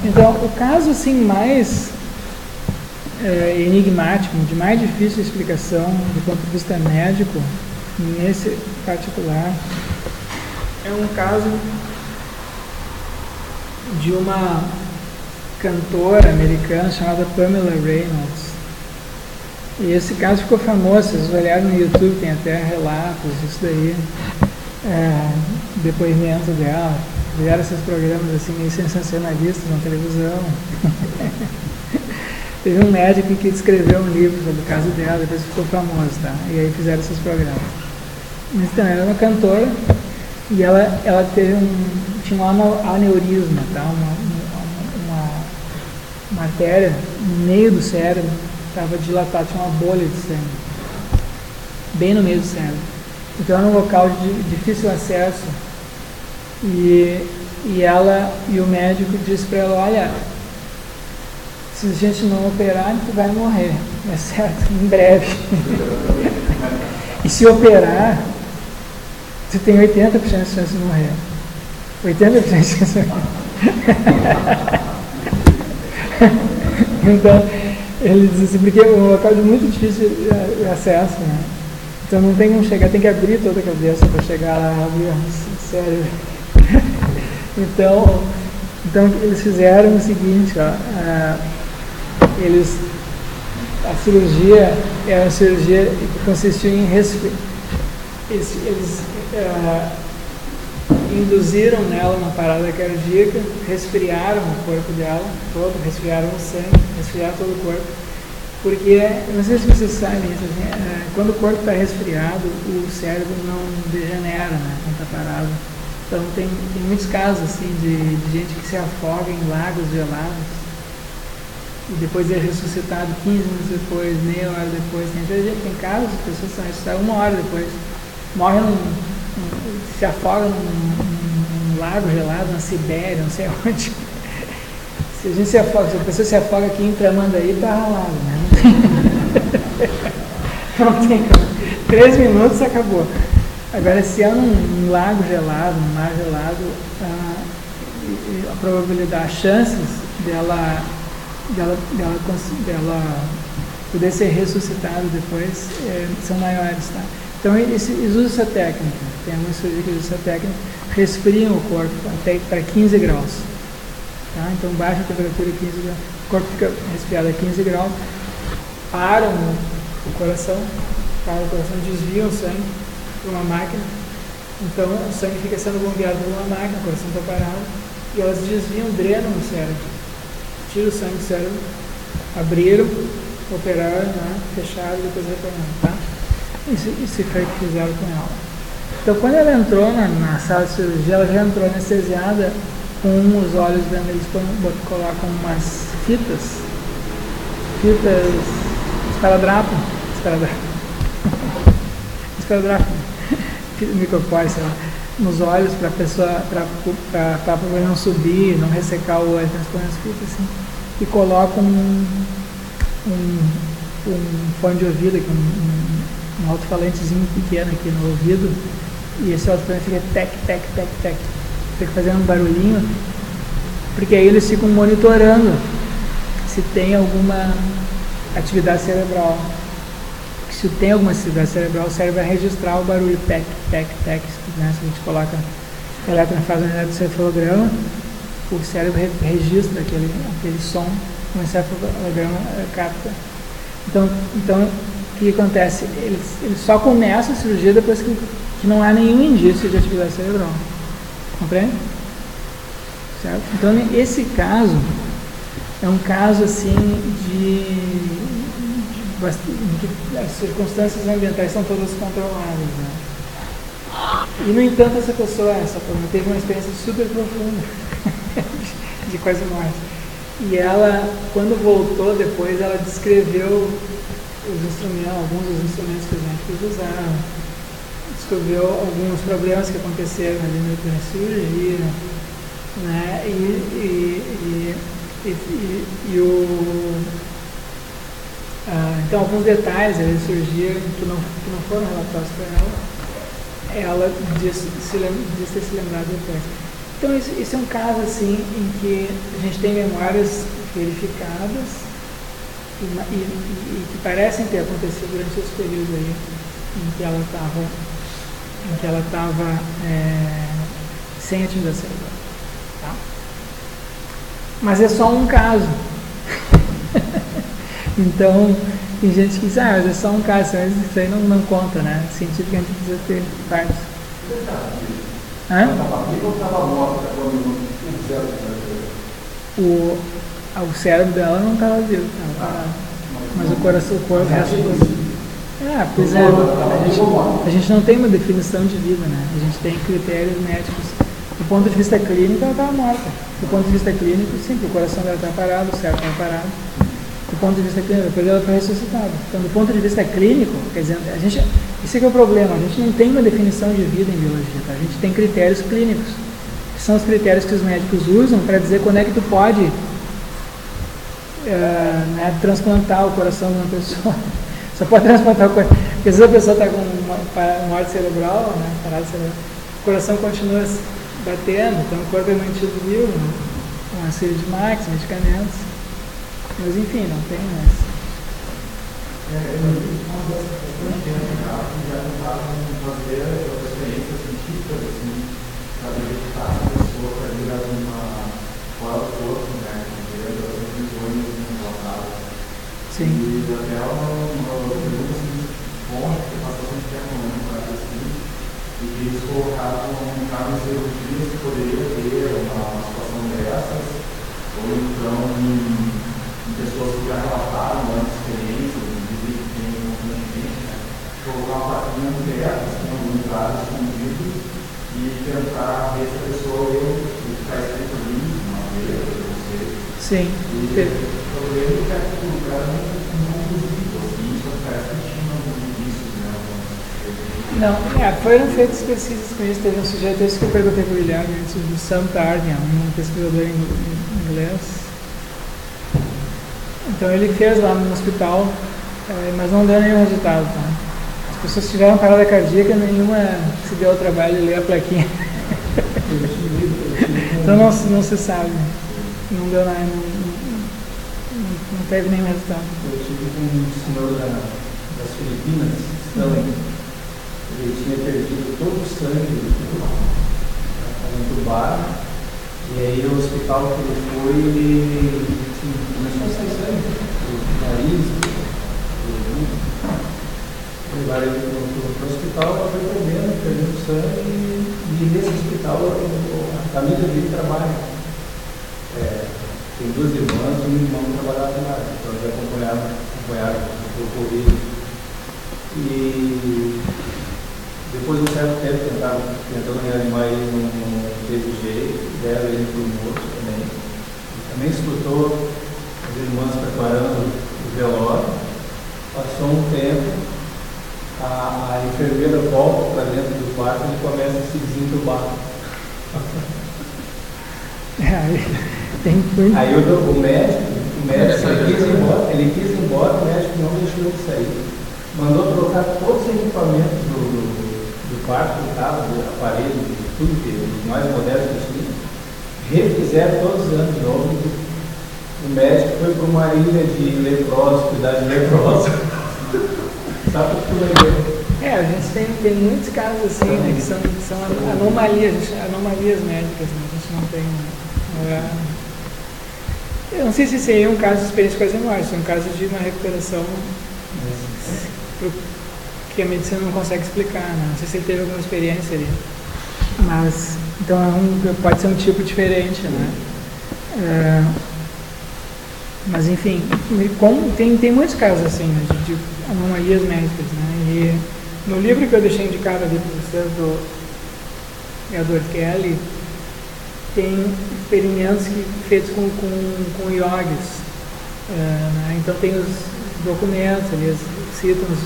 Então o caso assim mais enigmático, de mais difícil explicação do ponto de vista médico, nesse particular, é um caso de uma cantora americana chamada Pamela Reynolds. E esse caso ficou famoso, vocês olharam no YouTube, tem até relatos, isso daí, depoimento dela, vieram esses programas assim meio sensacionalistas na televisão. Teve um médico que escreveu um livro sobre o caso dela, depois ficou famoso, tá? E aí fizeram esses programas. Então, ela era uma cantora e ela tinha um aneurisma, tá? Uma artéria no meio do cérebro, estava dilatada, tinha uma bolha de sangue, bem no meio do cérebro. Então era um local de difícil acesso e o médico disse para ela, olha, se a gente não operar, tu vai morrer, é certo, em breve. E se operar, tu tem 80% de chance de morrer. 80% de chance de morrer. Então, ele diz assim, porque é um local de muito difícil de acesso, né? Então não tem como chegar, tem que abrir toda a cabeça para chegar lá e abrir o cérebro. Então eles fizeram o seguinte, a cirurgia era uma cirurgia que consistia em eles induziram nela uma parada cardíaca, resfriaram o corpo dela todo, resfriaram o sangue, resfriaram todo o corpo, porque, não sei se vocês sabem isso, assim, quando o corpo está resfriado, o cérebro não degenera, né, quando está parado. Então tem muitos casos assim, de gente que se afoga em lagos gelados e depois é ressuscitado 15 minutos depois, meia hora depois. Tem casos de pessoas que são ressuscitadas 1 hora depois, morrem, se afogam num lago gelado, na Sibéria, não sei onde. Se a pessoa se afoga aqui em Tramandaí, está ralado, né? Não tem como. 3 minutos acabou. Agora, se é num lago gelado, num mar gelado, a probabilidade, as chances dela poder ser ressuscitada depois são maiores, tá? Então, eles usam essa técnica. Tem algumas cirurgias que usam essa técnica, resfriam o corpo até para 15 graus. Tá? Então, baixa a temperatura 15 graus, o corpo fica resfriado a 15 graus, param o coração, desviam o sangue para uma máquina, então o sangue fica sendo bombeado por uma máquina, o coração está parado, e elas desviam, drenam o cérebro, tiram o sangue do cérebro, abriram, operaram, né, fecharam e depois retornaram, tá? Isso foi o que fizeram com ela. Então, quando ela entrou na sala de cirurgia, ela já entrou anestesiada, com os olhos dando, eles colocam umas fitas fitas esparadrapo, micropore, sei lá, nos olhos para a pessoa, para poder não subir, não ressecar o olho, então põe as fitas assim, e coloca um fone de ouvido, aqui, um alto-falantezinho pequeno aqui no ouvido, e esse alto-falante fica tec, fica fazendo um barulhinho, porque aí eles ficam monitorando se tem alguma atividade cerebral. Se tem alguma atividade cerebral, o cérebro vai registrar o barulho tec, né? Se a gente coloca faz um eletrocefalograma, o cérebro registra aquele som, o encefalograma capta. Então, o que acontece? Eles só começam a cirurgia depois que não há nenhum indício de atividade cerebral. Compreende? Certo? Então, esse caso é um caso assim em que as circunstâncias ambientais são todas controladas, né? E, no entanto, essa pessoa teve uma experiência super profunda de quase morte. E ela, quando voltou depois, ela descreveu alguns dos instrumentos que os médicos usaram, descreveu alguns problemas que aconteceram ali na cirurgia, né? Então, alguns detalhes da cirurgia que não foram relatados para ela disse ter se lembrado depois. Então, isso é um caso assim em que a gente tem memórias verificadas e que parecem ter acontecido durante esse período aí em que ela estava sem atividade cerebral. Tá? Mas é só um caso. Então, tem gente que diz, mas é só um caso, mas isso aí não conta, né? Cientificamente precisa ter partes. O cérebro dela não estava vivo, mas o coração, o corpo, pois é, a gente não tem uma definição de vida, né? A gente tem critérios médicos. Do ponto de vista clínico, ela estava morta. Do ponto de vista clínico, sim, o coração dela estava parado, o cérebro estava parado. Do ponto de vista clínico, depois ela foi ressuscitada. Então, do ponto de vista clínico, quer dizer, esse é o problema, a gente não tem uma definição de vida em biologia, tá? A gente tem critérios clínicos, que são os critérios que os médicos usam para dizer quando é que tu pode transplantar o coração de uma pessoa. Só pode transplantar o coração, porque às vezes a pessoa está com uma morte cerebral, né, parada cerebral, o coração continua batendo, então o corpo é mantido vivo, né, com uma série de máquinas, medicamentos. Mas enfim, não tem mais. Eu já tentavam fazer experiências científicas, assim, para verificar se a pessoa está ligada fora do corpo, né? As visões relatadas. Sim. E até uma pergunta assim, bom, que passou bastante tempo no para assim, e que eles colocavam em cirurgias que poderia ter uma situação dessas, ou então pessoas que já relataram grandes experiências, dizem que tem um contingente, né? Colocar uma plaquinha no teto, assim, em algum lugar escondido, e tentar ver se a pessoa leu o que está escrito ali, uma vez, não sei. Sim. E o problema é que o lugar não visível, assim, só parece que tinha alguns indícios, né? Não, foram feitas pesquisas com isso. Teve um sujeito, esse que eu perguntei para o Guilherme, do Sam Tardian, um pesquisador em inglês. Então ele fez lá no hospital, mas não deu nenhum resultado. Tá? As pessoas tiveram parada cardíaca, nenhuma se deu ao trabalho de ler a plaquinha. Então não se sabe. Não deu nada, não teve nenhum resultado. Eu tive com um senhor das Filipinas, Stanley. Ele tinha perdido todo o sangue dentro do bar. E aí o hospital que ele foi, ele começou a sair sangue do nariz, levaram ele para o hospital, ela foi perdendo sangue, e nesse hospital a família dele trabalha. Tem duas irmãs e um irmão que trabalhava lá, então eles acompanharam o ocorrido. E depois de um certo tempo tentando reanimar ele, não teve jeito, deram ele para o morto também. Ele também escutou as irmãs preparando o do velório, passou um tempo, a enfermeira volta para dentro do quarto e ele começa a se desentubar. Aí o médico ele quis ir embora, o médico não deixou ele sair. Mandou trocar todos os equipamentos do quarto, do carro, do aparelho, tudo que os mais modernos que tinha. Refizeram todos os anos de novo. O médico foi para uma ilha de leprosos, cuidar de leprosos. Sabe o que eu lembrei? A gente tem muitos casos assim, né, que são anomalias médicas, né? A gente não tem. Eu não sei se seria um caso de experiência com as memórias, é um caso de uma recuperação que a medicina não consegue explicar, né? Não sei se ele teve alguma experiência ali. Mas, então pode ser um tipo diferente, né? Mas enfim, tem muitos casos assim, né, de anomalias médicas, né? E no livro que eu deixei indicado ali para vocês, do Edward Kelly, tem experimentos feitos com yogis, né? Então tem os documentos, eles citam os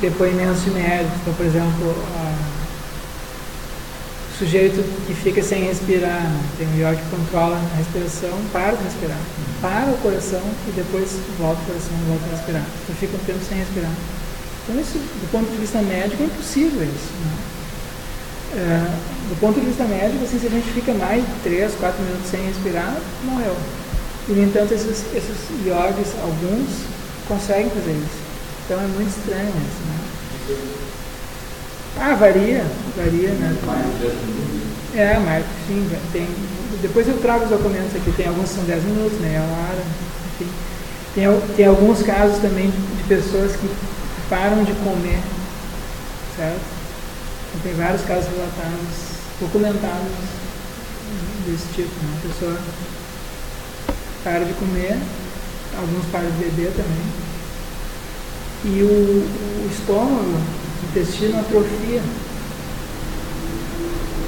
depoimentos de médicos. Então, por exemplo, o sujeito que fica sem respirar, né? Tem um yogi que controla a respiração, para de respirar, para o coração e depois volta o coração e volta a respirar. Então fica um tempo sem respirar. Então isso, do ponto de vista médico, é impossível isso, né? Do ponto de vista médico, assim, se a gente fica mais de 3, 4 minutos sem respirar, morreu. E, no entanto, esses yogis, alguns, conseguem fazer isso. Então é muito estranho isso, né? Varia, né? Mais, sim, tem. Depois eu trago os documentos aqui, tem alguns que são 10 minutos, meia hora, enfim. Tem alguns casos também de pessoas que param de comer, certo? Então, tem vários casos relatados, documentados desse tipo, né? A pessoa para de comer, alguns param de beber também, e o estômago, o intestino atrofia.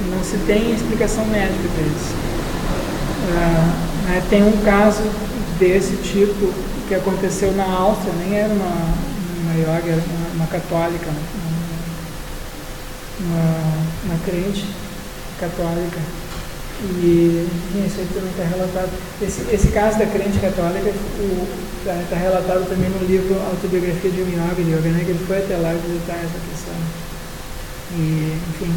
Não se tem explicação médica para isso. Tem um caso desse tipo que aconteceu na Áustria, nem era uma yoga, era uma católica, uma crente católica. E isso aí também está relatado. Esse caso da crente católica está relatado também no livro Autobiografia de um Yoga, né, que ele foi até lá visitar essa questão. E, enfim.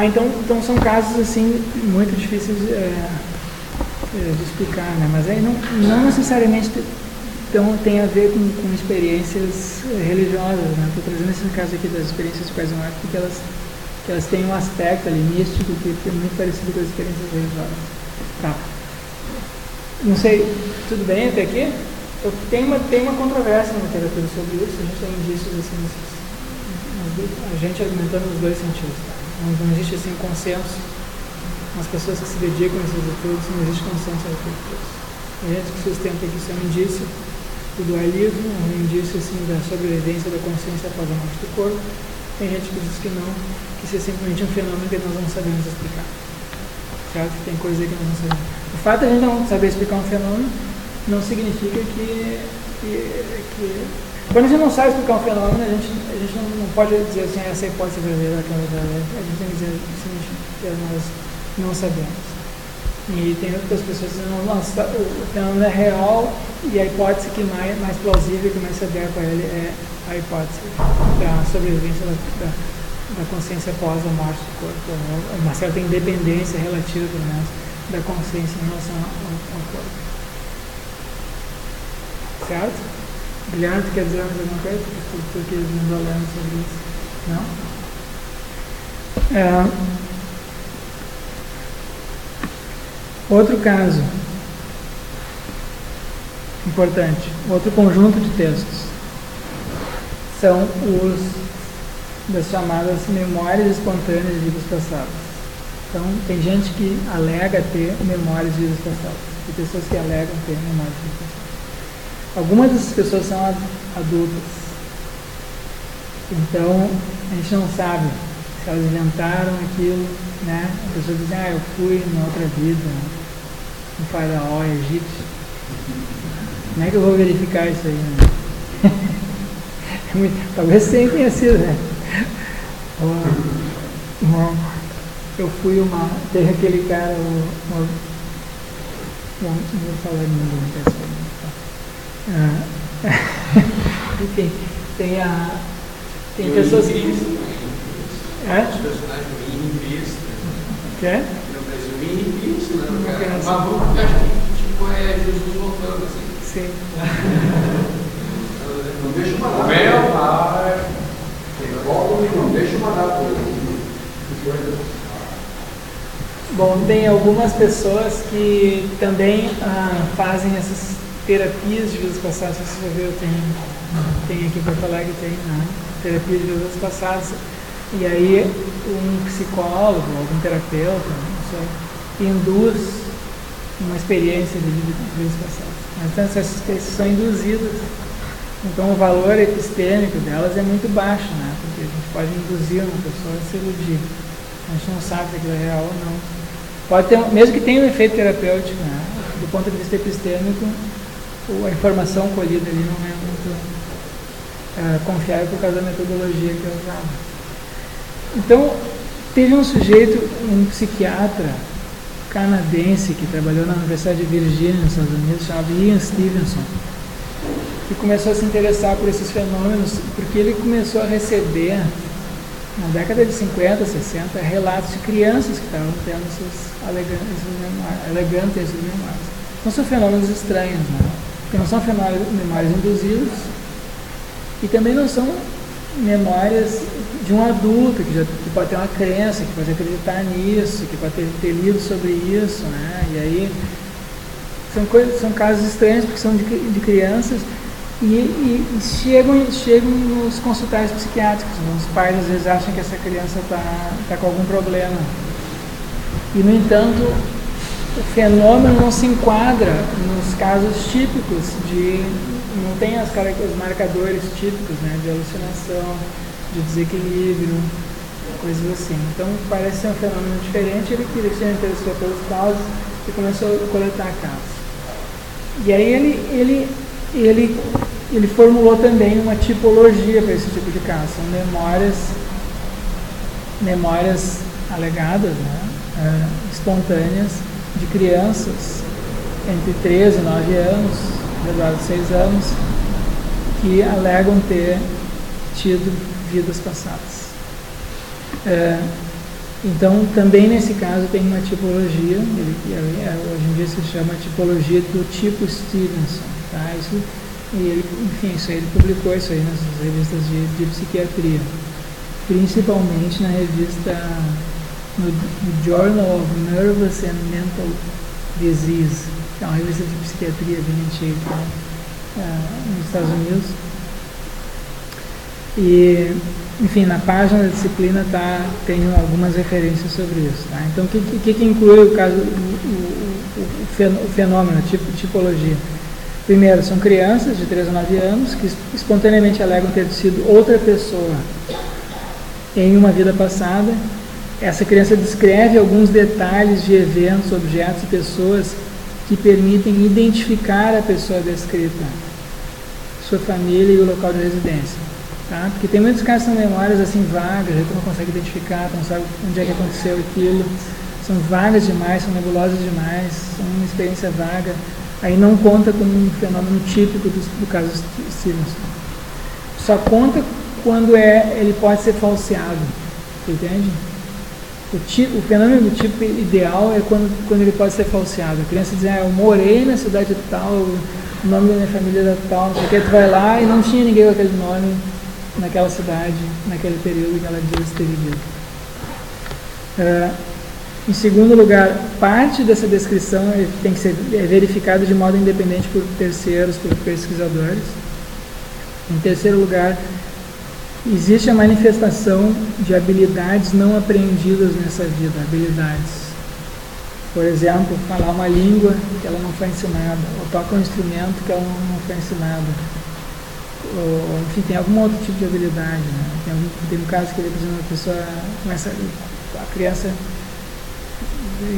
Então são casos assim muito difíceis de explicar, né? Mas aí não necessariamente tem a ver com experiências religiosas, né? Estou trazendo esse caso aqui das experiências de paz e morte porque elas têm um aspecto ali místico que é muito parecido com as experiências religiosas. Tá. Não sei, tudo bem até aqui? Tem uma controvérsia na literatura sobre isso, a gente tem indícios assim, a gente argumentando nos dois sentidos. Tá? Não existe assim consenso nas pessoas que se dedicam a esses estudos, não existe consenso a respeito disso. Tem gente que sustenta que isso é um indício do dualismo, um indício assim, da sobrevivência da consciência após a morte do corpo. Tem gente que diz que não, que isso é simplesmente um fenômeno que nós não sabemos explicar. Certo? Tem coisa aí que nós não sabemos. O fato de a gente não saber explicar um fenômeno não significa que quando a gente não sabe explicar um fenômeno, a gente não pode dizer assim, essa hipótese é verdadeira, aquela é verdadeira. A gente tem que dizer simplesmente que nós não sabemos. E tem outras pessoas que dizem, o fenômeno é real e a hipótese que mais plausível, que mais se adequa a ele é a hipótese da sobrevivência da consciência após a morte do corpo, uma certa independência relativa, pelo menos, da consciência em relação ao corpo. Certo? Guilherme, tu quer dizer mais alguma coisa? Porque não estou lendo sobre isso. Não? Outro caso importante, outro conjunto de textos, são os das chamadas memórias espontâneas de vidas passadas. Então, tem gente que alega ter memórias de vidas passadas, e pessoas que alegam ter memórias de vidas passadas. Algumas dessas pessoas são adultas, então a gente não sabe se elas inventaram aquilo, né? A pessoa diz, eu fui numa outra vida, um faraó egípcio. Como é que eu vou verificar isso aí, né? Talvez tenha sido, né? Eu fui teve aquele cara, não vou falar de ninguém, pessoal. Enfim, tem pessoas que... Os personagens do Mini Cristo. Quer? Não, mas o Mini Cristo, né? Mas vamos, acho que tipo, é Jesus voltando assim. Sim. Não deixa uma data. Meu pai. Não deixa uma data. Bom, tem algumas pessoas que também fazem essas terapias de vidas passadas. Você já viu, tem aqui para falar que tem terapia de vidas passadas. E aí um psicólogo, algum terapeuta, não sei, induz uma experiência de vidas passadas. Então essas experiências são induzidas. Então o valor epistêmico delas é muito baixo, né? Porque a gente pode induzir uma pessoa a se iludir. A gente não sabe se aquilo é real ou não. Pode ter, mesmo que tenha um efeito terapêutico, né? Do ponto de vista epistêmico, a informação colhida ali não é muito confiável por causa da metodologia que é usada. Então, teve um sujeito, um psiquiatra canadense que trabalhou na Universidade de Virgínia, nos Estados Unidos, chamado Ian Stevenson, que começou a se interessar por esses fenômenos, porque ele começou a receber, na década de 50, 60, relatos de crianças que estavam tendo alegando ter essas memórias. Não são fenômenos estranhos, né? Porque não são memórias induzidas e também não são memórias de um adulto que pode ter uma crença, que pode acreditar nisso, que pode ter lido sobre isso, né? E aí são casos estranhos porque são de crianças e chegam nos consultórios psiquiátricos. Os pais às vezes acham que essa criança está com algum problema. E no entanto, o fenômeno não se enquadra nos casos típicos não tem os marcadores típicos, né, de alucinação, de desequilíbrio, coisas assim. Então parece ser um fenômeno diferente. Ele se interessou pelos casos e começou a coletar casos. E aí ele formulou também uma tipologia para esse tipo de caso. São memórias alegadas, né, espontâneas, de crianças entre 13 e 9 anos, redor de 6 anos, que alegam ter tido vidas passadas. Então, também nesse caso tem uma tipologia, hoje em dia se chama tipologia do tipo Stevenson. Tá? Isso aí ele publicou isso aí nas revistas de psiquiatria, principalmente na revista, no Journal of Nervous and Mental Disease, que é uma revista de psiquiatria bem antiga nos Estados Unidos. E, enfim, na página da disciplina tem algumas referências sobre isso. Tá? Então, o que inclui o caso, o fenômeno, a tipologia? Primeiro, são crianças de 3 a 9 anos que espontaneamente alegam ter sido outra pessoa em uma vida passada. Essa criança descreve alguns detalhes de eventos, objetos e pessoas que permitem identificar a pessoa descrita, sua família e o local de residência. Tá? Porque tem muitos casos que são memórias assim vagas, tu não consegue identificar, tu não sabe onde é que aconteceu aquilo, são vagas demais, são nebulosas demais, são uma experiência vaga, aí não conta como um fenômeno típico do caso Stevenson. Só conta quando ele pode ser falseado, entende? O fenômeno do tipo ideal é quando ele pode ser falseado. A criança diz, eu morei na cidade tal, o nome da minha família era tal, porque tu vai lá e não tinha ninguém com aquele nome naquela cidade, naquele período que ela diz ter vivido. Em segundo lugar, parte dessa descrição tem que ser verificada de modo independente por terceiros, por pesquisadores. Em terceiro lugar, existe a manifestação de habilidades não aprendidas nessa vida, habilidades. Por exemplo, falar uma língua que ela não foi ensinada, ou tocar um instrumento que ela não foi ensinada. Ou, enfim, tem algum outro tipo de habilidade. Né? Tem um caso que, por exemplo, a pessoa a criança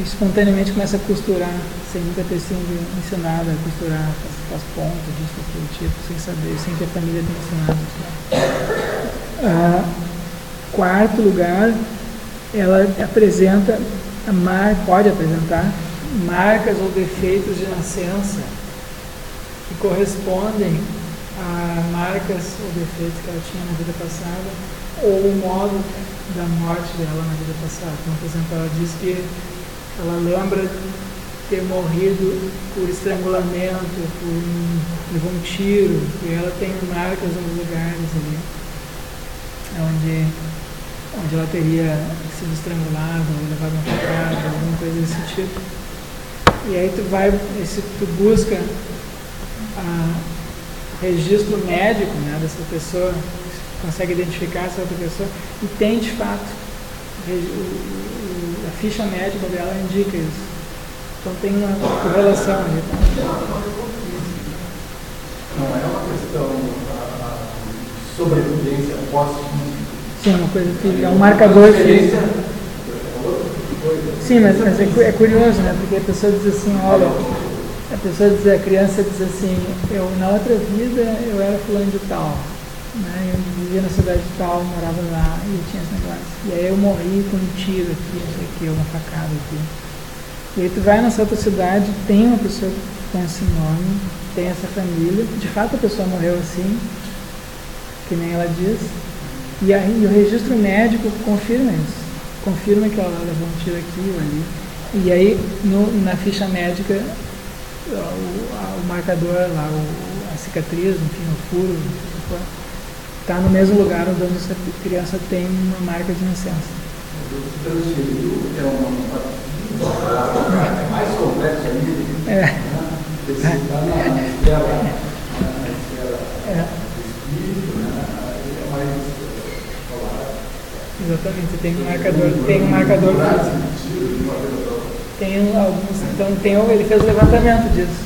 espontaneamente começa a costurar sem nunca ter sido ensinada a costurar as pontas, disso, daquele tipo, sem saber, sem que a família tenha ensinado. Quarto lugar, ela apresenta, pode apresentar marcas ou defeitos de nascença que correspondem a marcas ou defeitos que ela tinha na vida passada ou o modo da morte dela na vida passada. Então, por exemplo, ela diz que ela lembra ter morrido por estrangulamento, levou um tiro, e ela tem marcas nos lugares ali onde ela teria sido estrangulada ou levado uma facada, alguma coisa desse tipo. E aí tu busca registro médico, né, dessa pessoa, consegue identificar essa outra pessoa e tem de fato a ficha médica dela indica isso. Então tem uma correlação ali. Não é uma questão de sobrevivência pós-física. Sim, uma coisa que é um marcador físico. Sim, mas é curioso, né? Porque a pessoa diz assim, olha, a criança diz assim, na outra vida eu era fulano de tal, né? Eu vivia na cidade de tal, morava lá e eu tinha esse negócio. E aí eu morri com um tiro aqui, não sei o que, uma facada aqui. E aí tu vai nessa outra cidade, tem uma pessoa com esse nome, tem essa família, de fato a pessoa morreu assim, que nem ela diz, e o registro médico confirma isso, confirma que ela levou um tiro aqui ou ali. E aí na ficha médica, o marcador lá, a cicatriz, enfim, o furo, está no mesmo lugar onde essa criança tem uma marca de nascença. É mais complexo ainda. Você está na esfera do espírito, né? É mais exatamente, tem um marcador tem alguns, então ele fez o levantamento disso,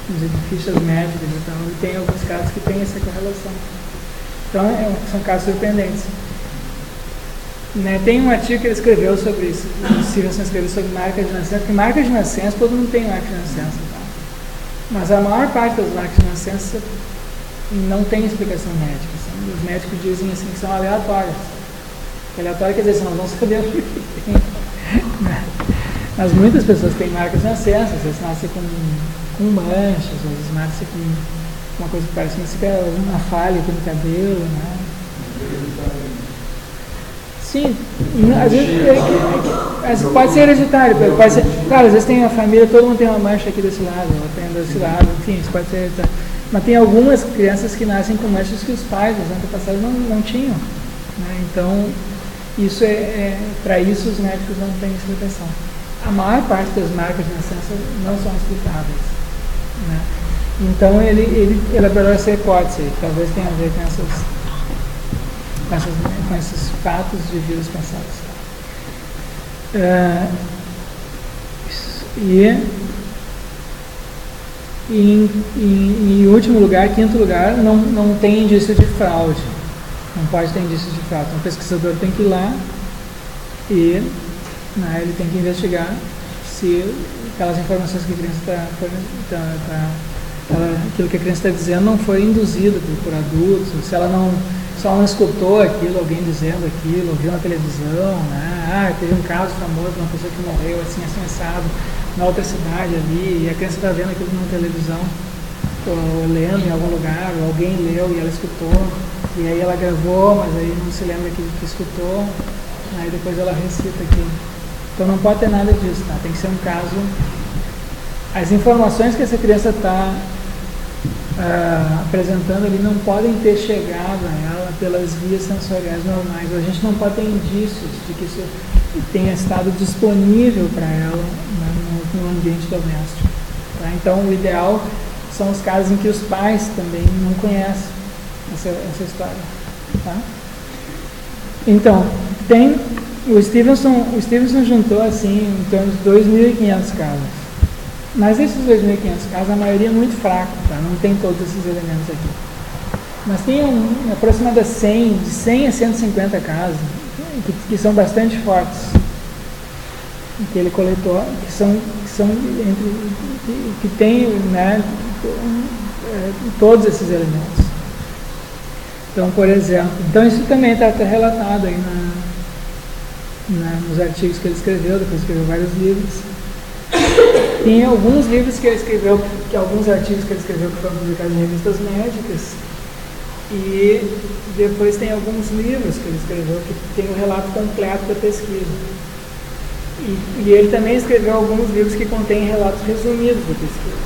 de fichas médicas e tal, e tem alguns casos que tem essa correlação. Então são casos surpreendentes. Né, tem um artigo que ele escreveu sobre isso, o Stevenson escreveu sobre marcas de nascença, porque marcas de nascença, todo mundo tem marca de nascença, tá? Mas a maior parte das marcas de nascença não tem explicação médica. Assim, os médicos dizem assim que são aleatórias. Aleatório quer dizer assim, nós vamos saber o que tem. Mas muitas pessoas têm marcas de nascença, às vezes nascem com manchas, às vezes nascem com uma coisa que parece uma falha aqui no cabelo, né? Sim, às vezes pode ser hereditário, pode ser, claro, às vezes tem uma família, todo mundo tem uma mancha aqui desse lado, ou tem desse lado, enfim, isso pode ser hereditário. Mas tem algumas crianças que nascem com manchas que os pais, os antepassados, não tinham. Né? Então, isso para isso os médicos não têm explicação. A maior parte das marcas de nascença não são explicáveis. Né? Então, ele elaborou essa hipótese, que talvez tenha a ver com esses fatos de vidas passadas. Em último lugar, quinto lugar, não tem indício de fraude. Não pode ter indício de fraude. Então, o pesquisador tem que ir lá e ele tem que investigar se aquelas informações que a criança aquilo que a criança está dizendo não foi induzido por adultos, se ela não escutou aquilo, alguém dizendo aquilo, ouviu na televisão, né? Teve um caso famoso de uma pessoa que morreu assim assado na outra cidade ali, e a criança está vendo aquilo na televisão, ou lendo em algum lugar, ou alguém leu e ela escutou, e aí ela gravou, mas aí não se lembra que escutou, aí depois ela recita aquilo. Então não pode ter nada disso, tá? Tem que ser um caso. As informações que essa criança está apresentando ali não podem ter chegado a ela pelas vias sensoriais normais. A gente não pode ter indícios de que isso tenha estado disponível para ela, né, no ambiente doméstico. Tá? Então, o ideal são os casos em que os pais também não conhecem essa história. Tá? Então, o Stevenson juntou assim em torno de 2.500 casos. Mas desses 2.500 casos, a maioria é muito fraca, tá? Não tem todos esses elementos aqui. Mas tem aproximadamente de 100 a 150 casos que são bastante fortes. que ele coletou, que tem, né, todos esses elementos. Então, por exemplo, isso também está relatado aí nos artigos que ele escreveu, depois escreveu vários livros. Tem alguns livros que ele escreveu, alguns artigos que ele escreveu que foram publicados em revistas médicas, e depois tem alguns livros que ele escreveu que tem o relato completo da pesquisa. E ele também escreveu alguns livros que contêm relatos resumidos da pesquisa.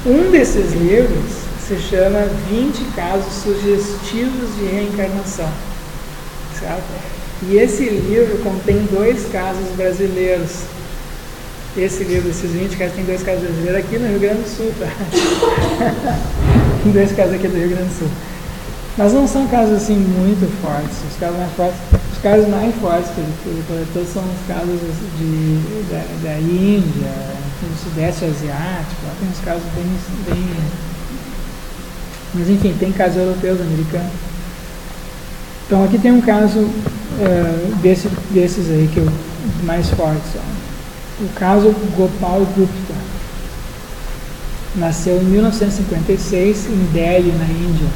Um desses livros se chama 20 casos sugestivos de reencarnação, certo? E esse livro contém 2 casos brasileiros. Esse livro, esses 20 casos, tem 2 casos brasileiros aqui no Rio Grande do Sul, tá? Tem 2 casos aqui do Rio Grande do Sul. Mas não são casos assim muito fortes. Os casos mais fortes que ele coletou são os casos da Índia, do Sudeste Asiático. Lá tem uns casos bem... Mas enfim, tem casos europeus, americanos. Então aqui tem um caso desses aí, que é o mais forte. O caso Gopal Gupta. Nasceu em 1956 em Delhi, na Índia.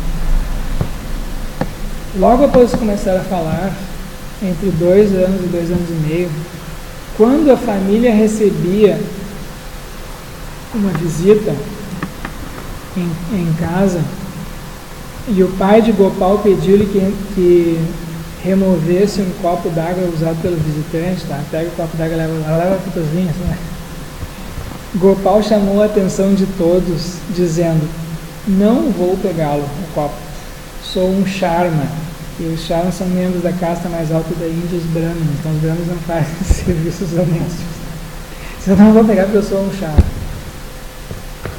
Logo após começar a falar, entre 2 anos e 2 anos e meio, quando a família recebia uma visita em casa, e o pai de Gopal pediu-lhe que removesse um copo d'água usado pelo visitante, tá? Pega o copo d'água e leva para as linhas, né? Gopal chamou a atenção de todos, dizendo: não vou pegá-lo, o copo. Sou um Sharma, e os Sharmas são membros da casta mais alta da Índia, os Brahmanes. Então os Brahmanes não fazem serviços domésticos. Eu não vou pegar porque eu sou um Sharma.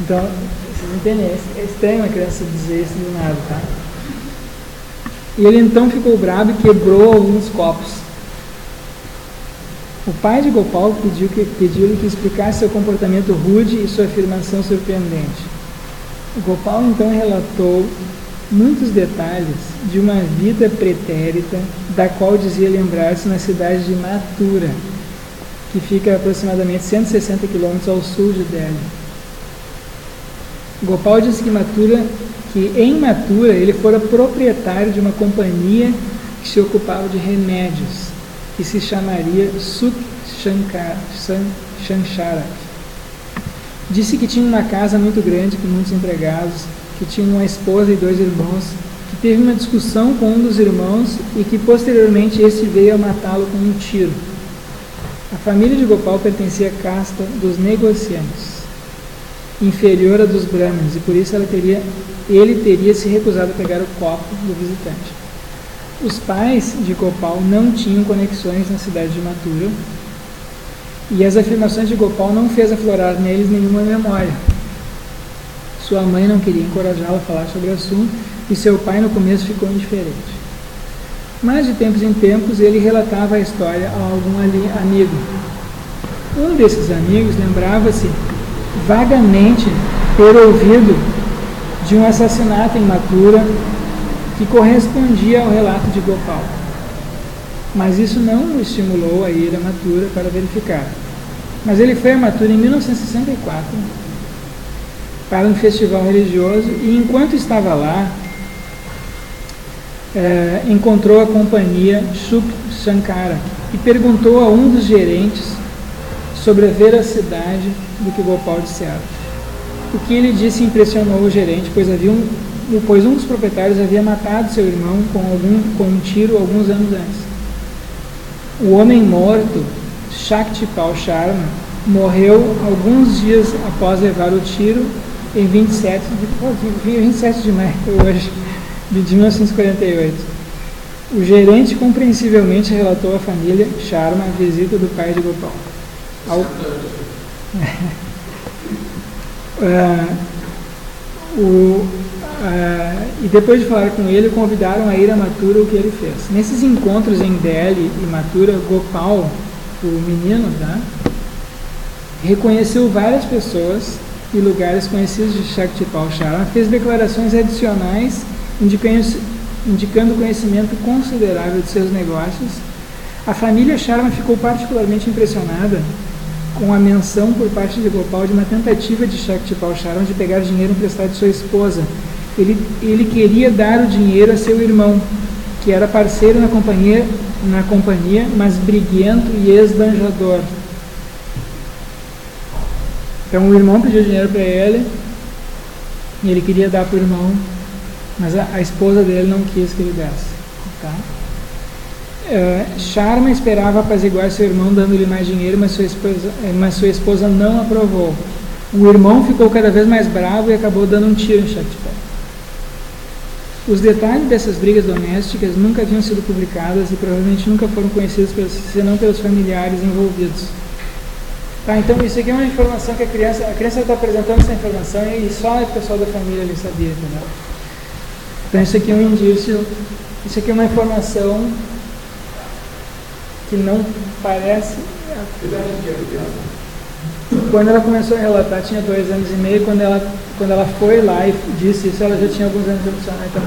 Então, vocês entendem? É estranho uma criança dizer isso do nada, tá? E ele então ficou bravo e quebrou alguns copos. O pai de Gopal pediu-lhe que explicasse seu comportamento rude e sua afirmação surpreendente. Gopal então relatou muitos detalhes de uma vida pretérita, da qual dizia lembrar-se na cidade de Mathura, que fica a aproximadamente 160 quilômetros ao sul de Delhi. Gopal disse que em Mathura ele fora proprietário de uma companhia que se ocupava de remédios, que se chamaria Sukh Sanchara. Disse que tinha uma casa muito grande com muitos empregados, que tinha uma esposa e 2 irmãos, que teve uma discussão com um dos irmãos e que posteriormente esse veio a matá-lo com um tiro. A família de Gopal pertencia à casta dos negociantes, inferior à dos Brahmanes, e por isso ele teria se recusado a pegar o copo do visitante. Os pais de Gopal não tinham conexões na cidade de Mathura, e as afirmações de Gopal não fez aflorar neles nenhuma memória. Sua mãe não queria encorajá-lo a falar sobre o assunto, e seu pai no começo ficou indiferente. Mas de tempos em tempos ele relatava a história a algum amigo. Um desses amigos lembrava-se vagamente ter ouvido de um assassinato em Mathura que correspondia ao relato de Gopal. Mas isso não o estimulou a ir a Mathura para verificar. Mas ele foi a Mathura em 1964 para um festival religioso e, enquanto estava lá, encontrou a companhia Sukh Shankara e perguntou a um dos gerentes sobre a veracidade do que Gopal dissera. O que ele disse impressionou o gerente, pois um dos proprietários havia matado seu irmão com um tiro alguns anos antes. O homem morto, Shaktipal Sharma, morreu alguns dias após levar o tiro em 27 de maio hoje, de 1948. O gerente compreensivelmente relatou à família Sharma a visita do pai de Gopal. E depois de falar com ele, convidaram a ir a Mathura, o que ele fez. Nesses encontros em Delhi e Mathura, Gopal, o menino, tá, reconheceu várias pessoas e lugares conhecidos de Shaktipal Sharma, fez declarações adicionais indicando conhecimento considerável de seus negócios, A família Sharma ficou particularmente impressionada com a menção por parte de Gopal de uma tentativa de Shaktipal Sharma de pegar dinheiro emprestado de sua esposa. Ele queria dar o dinheiro a seu irmão, que era parceiro na companhia, mas briguento e esbanjador. Então o irmão pediu dinheiro para ele e ele queria dar para o irmão, mas a esposa dele não quis que ele desse. Tá? Sharma esperava apaziguar seu irmão dando-lhe mais dinheiro, mas sua esposa não aprovou. O irmão ficou cada vez mais bravo e acabou dando um tiro em Shaktipal. Os detalhes dessas brigas domésticas nunca haviam sido publicadas e provavelmente nunca foram conhecidos senão pelos familiares envolvidos. Tá, então isso aqui é uma informação que a criança está apresentando essa informação e só o pessoal da família ali sabia, entendeu? Então isso aqui é um indício, isso aqui é uma informação que não parece... Quando ela começou a relatar, tinha 2 anos e meio, quando ela foi lá e disse isso, ela já tinha alguns anos de opção, então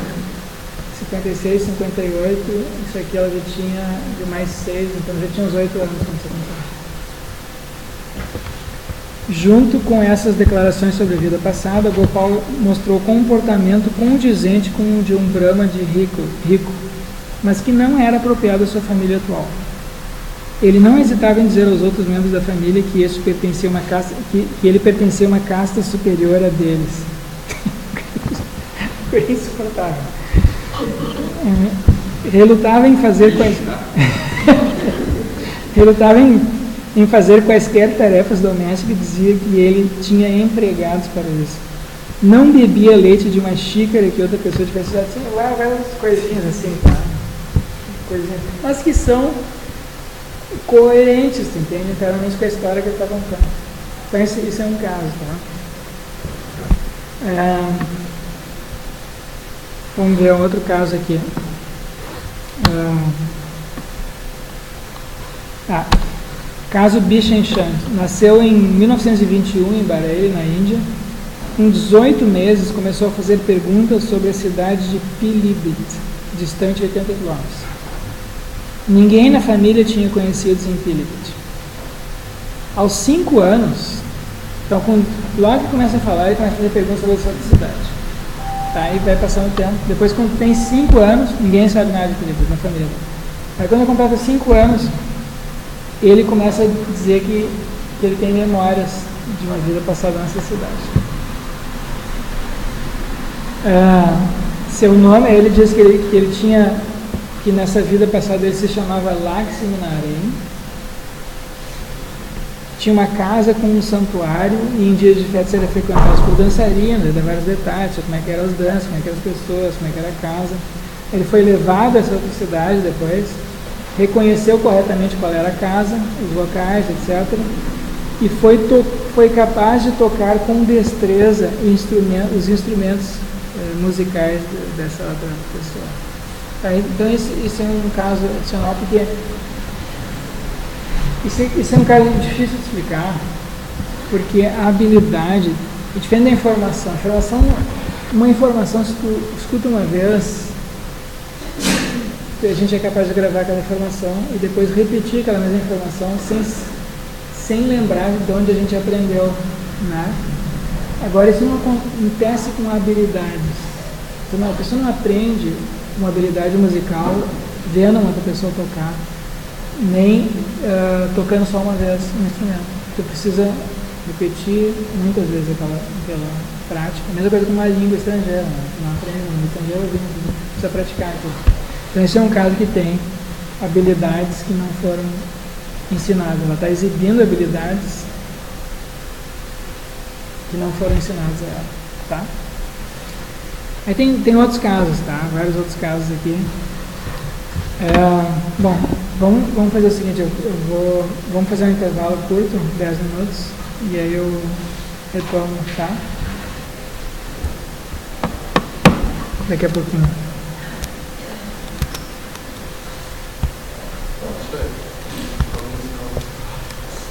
56, 58, isso aqui ela já tinha de mais 6, então já tinha uns 8 anos quando isso aconteceu. Junto com essas declarações sobre a vida passada, Gopal mostrou comportamento condizente com o de um Brahma de rico, mas que não era apropriado à sua família atual. Ele não hesitava em dizer aos outros membros da família que ele pertencia a uma casta superior a deles. Foi insuportável. Relutava em fazer quaisquer tarefas domésticas e dizia que ele tinha empregados para isso. Não bebia leite de uma xícara que outra pessoa tivesse dado. Assim, várias coisinhas assim, tá? Coisinhas, mas que são coerentes, entende? Inteiramente com a história que ele está contando. Então isso é um caso, tá? Vamos ver um outro caso aqui. Caso Bishan Chand. Nasceu em 1921 em Bareilly, na Índia. Com 18 meses começou a fazer perguntas sobre a cidade de Pilibhit, distante de 80 quilômetros. Ninguém na família tinha conhecidos em Pilibhit. Aos 5 anos, então logo que começa a falar, ele começa a fazer perguntas sobre essa cidade. Tá, e vai passando o tempo. Depois, quando tem 5 anos, ninguém sabe nada de Pilibhit na família. Aí quando ele completa 5 anos, ele começa a dizer que ele tem memórias de uma vida passada nessa cidade. Seu nome, ele diz que ele tinha, que nessa vida passada ele se chamava Lakshmi Narayan, tinha uma casa com um santuário e em dias de festa era frequentado por dançarinas, ele dá vários detalhes sobre como é que eram as danças, como é que eram as pessoas, como é que era a casa. Ele foi levado a essa outra cidade depois, reconheceu corretamente qual era a casa, os locais, etc. E foi capaz de tocar com destreza os instrumentos musicais dessa outra pessoa. Tá, então isso é um caso adicional, porque isso é um caso difícil de explicar, porque a habilidade é diferente da informação. Uma informação, se tu escuta uma vez, a gente é capaz de gravar aquela informação e depois repetir aquela mesma informação sem lembrar de onde a gente aprendeu, né? Agora, isso não acontece com habilidades. Então, a pessoa não aprende uma habilidade musical vendo uma outra pessoa tocar, nem tocando só uma vez um instrumento. Você precisa repetir muitas vezes aquela prática. A mesma coisa com uma língua estrangeira, né? Não aprende uma língua estrangeira, precisa praticar aquilo. Então, esse é um caso que tem habilidades que não foram ensinadas. Ela está exibindo habilidades que não foram ensinadas a ela, tá? Aí tem outros casos, tá? Vários outros casos aqui. Bom, vamos fazer o seguinte, vamos fazer um intervalo curto, 10 minutos, e aí eu retorno, tá? Daqui a pouquinho.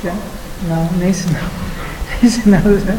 Quer? Não, nem sinal. Nem sinal, né?